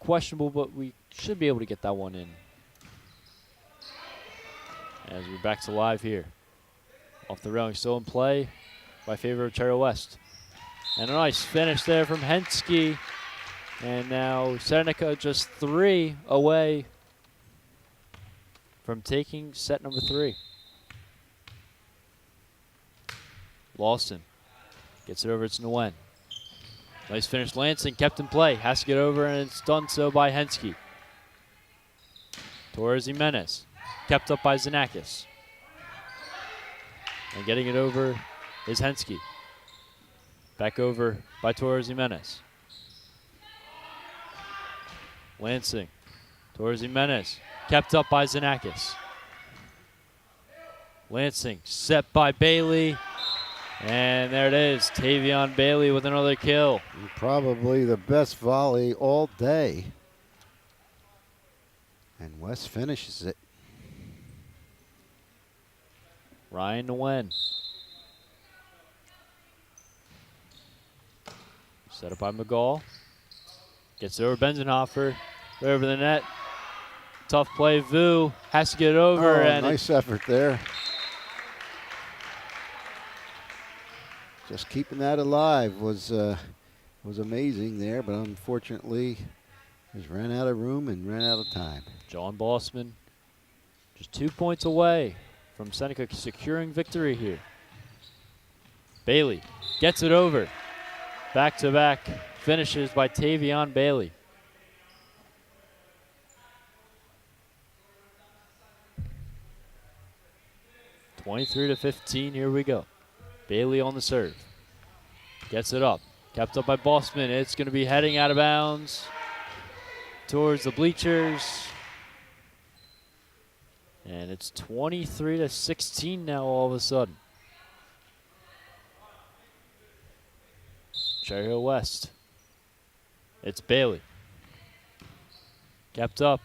questionable, but we should be able to get that one in. As we're back to live here. Off the railing, still in play by favor of Cherry West. And a nice finish there from Henske. And now Seneca just 3 away from taking set number 3. Lawson gets it over to Nguyen. Nice finish. Lansing kept in play. Has to get over, and it's done so by Henske. Torres Jimenez kept up by Xenakis. And getting it over is Henske. Back over by Torres Jimenez. Lansing. Torres Jimenez kept up by Xenakis. Lansing set by Bailey. And there it is, Tavion Bailey with another kill. Probably the best volley all day. And West finishes it. Ryan Nguyen. Set up by McGall. Gets it over Benzenhofer. Right over the net. Tough play. Vu has to get it over. Oh, and nice effort there. Just keeping that alive was amazing there, but unfortunately just ran out of room and ran out of time. John Bossman just 2 points away from Seneca securing victory here. Bailey gets it over. Back-to-back finishes by Tavion Bailey. (23-15). Here we go. Bailey on the serve. Gets it up. Kept up by Bossman. It's going to be heading out of bounds towards the bleachers. And it's 23-16 now all of a sudden. Cherry Hill West. It's Bailey. Kept up.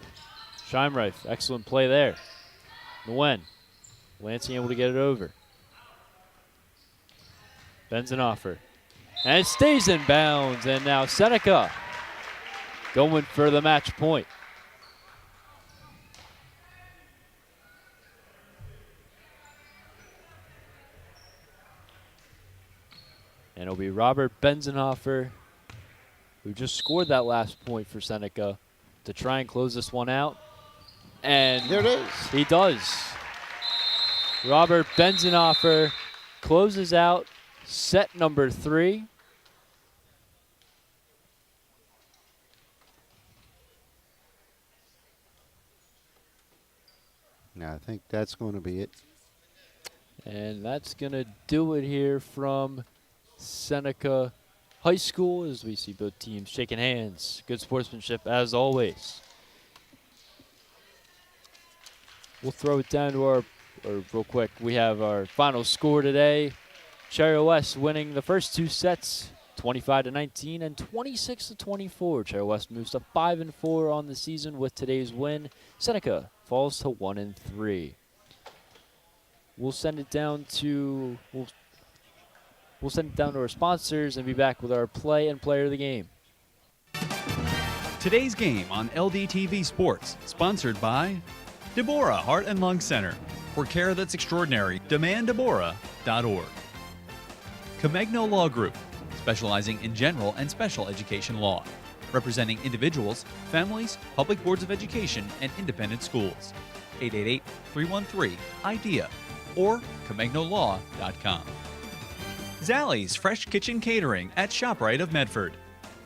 Scheimreif. Excellent play there. Nguyen. Lansing able to get it over. Benzenhofer. And it stays in bounds. And now Seneca going for the match point. And it'll be Robert Benzenhofer, who just scored that last point for Seneca, to try and close this one out. And there it is. He does. Robert Benzenhofer closes out set number 3. Now I think that's going to be it. And that's going to do it here from Seneca High School, as we see both teams shaking hands. Good sportsmanship as always. We'll throw it down to real quick, we have our final score today. Cherry West winning the first 2 sets, 25-19 and 26-24. Cherry West moves to 5-4 on the season with today's win. Seneca falls to 1-3. We'll send it down to we'll send it down to our sponsors and be back with our play and player of the game. Today's game on LDTV Sports, sponsored by Deborah Heart and Lung Center. For care that's extraordinary, demanddeborah.org. Comegno Law Group, specializing in general and special education law, representing individuals, families, public boards of education, and independent schools. 888-313-IDEA or ComegnoLaw.com. Zallie's Fresh Kitchen Catering at ShopRite of Medford.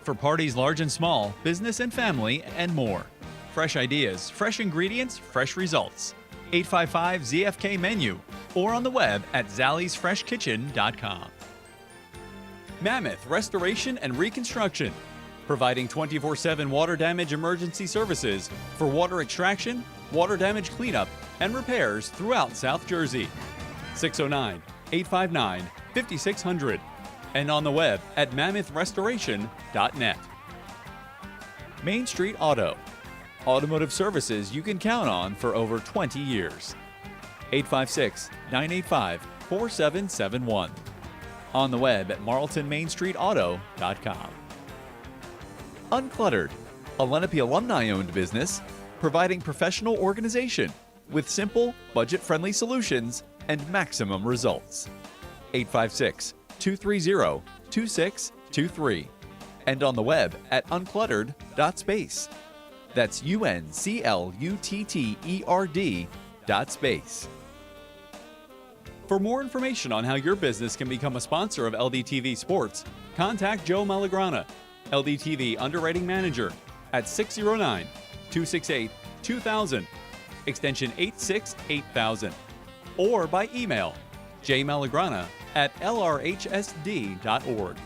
For parties large and small, business and family, and more. Fresh ideas, fresh ingredients, fresh results. 855-ZFK menu or on the web at zalliesfreshkitchen.com. Mammoth Restoration and Reconstruction, providing 24/7 water damage emergency services for water extraction, water damage cleanup, and repairs throughout South Jersey. 609-859-5600 and on the web at mammothrestoration.net. Main Street Auto, automotive services you can count on for over 20 years. 856-985-4771. On the web at marltonmainstreetauto.com. Uncluttered, a Lenape alumni-owned business providing professional organization with simple, budget-friendly solutions and maximum results. 856-230-2623 and on the web at uncluttered.space. That's UNCLUTTERD.space. For more information on how your business can become a sponsor of LDTV Sports, contact Joe Malagrana, LDTV Underwriting Manager, at 609-268-2000, extension 868,000, or by email jmalagrana@lrhsd.org.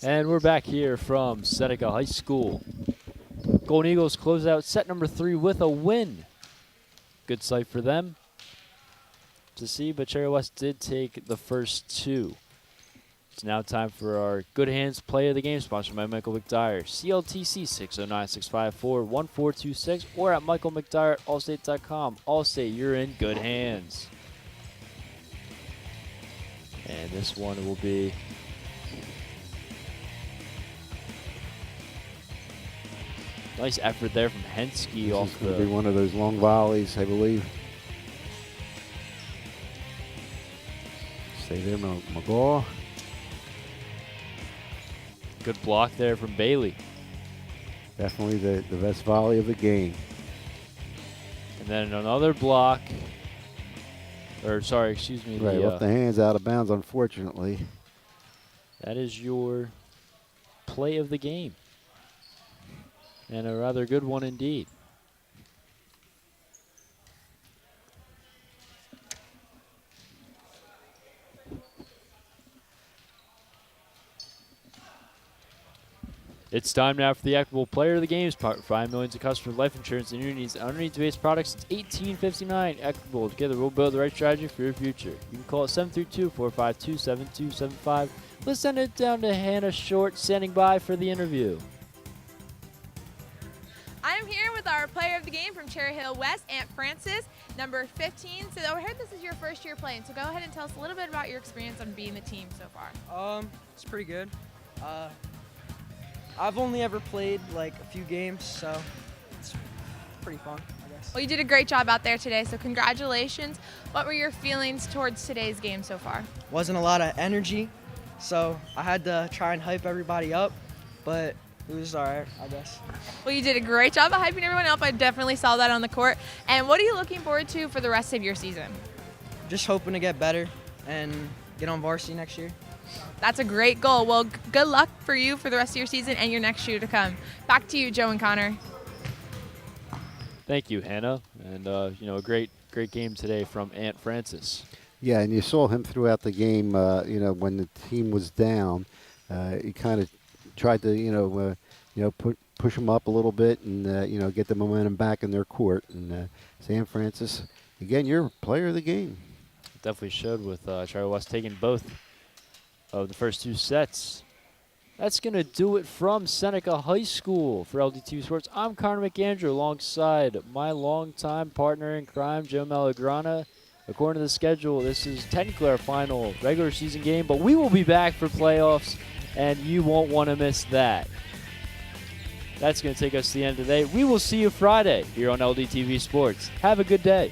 And we're back here from Seneca High School. Golden Eagles close out set number 3 with a win. Good sight for them to see, but Cherry West did take the first 2. It's now time for our Good Hands Play of the Game, sponsored by Michael McDyer. CLTC 609-654-1426 or at michaelmcdyer@allstate.com. Allstate, you're in good hands. And this one will be nice effort there from Henske This off is going to the be one of those long volleys, I believe. Stay there, McGaw. good block there from Bailey. Definitely the best volley of the game. And then another block. Or, sorry, excuse me. Right, left the hands out of bounds, unfortunately. That is your play of the game. And a rather good one indeed. It's time now for the Equitable Player of the Games. 5 million to customers, life insurance, and your needs. Underneath-based products since 1859. Equitable. Together, we'll build the right strategy for your future. You can call it 732-452-7275. Let's send it down to Hannah Short, standing by for the interview. I'm here with our player of the game from Cherry Hill West, Aunt Frances, number 15. So I heard this is your first year playing, so go ahead and tell us a little bit about your experience on being the team so far. It's pretty good. I've only ever played like a few games, so it's pretty fun, I guess. Well, you did a great job out there today, so congratulations. What were your feelings towards today's game so far? Wasn't a lot of energy, so I had to try and hype everybody up, but it was all right, I guess. Well, you did a great job of hyping everyone up. I definitely saw that on the court. And what are you looking forward to for the rest of your season? Just hoping to get better and get on varsity next year. That's a great goal. Well, good luck for you for the rest of your season and your next year to come. Back to you, Joe and Connor. Thank you, Hannah. And, a great game today from Aunt Frances. Yeah, and you saw him throughout the game, when the team was down. He kind of tried to, push them up a little bit and, get the momentum back in their court. And Aunt Frances, again, you're player of the game. Definitely showed with Cherry West taking both of the first 2 sets. That's going to do it from Seneca High School. For LDTV Sports, I'm Connor McAndrew alongside my longtime partner in crime, Joe Malagrana. According to the schedule, this is technically our final regular season game, but we will be back for playoffs, and you won't want to miss that. That's going to take us to the end of the day. We will see you Friday here on LDTV Sports. Have a good day.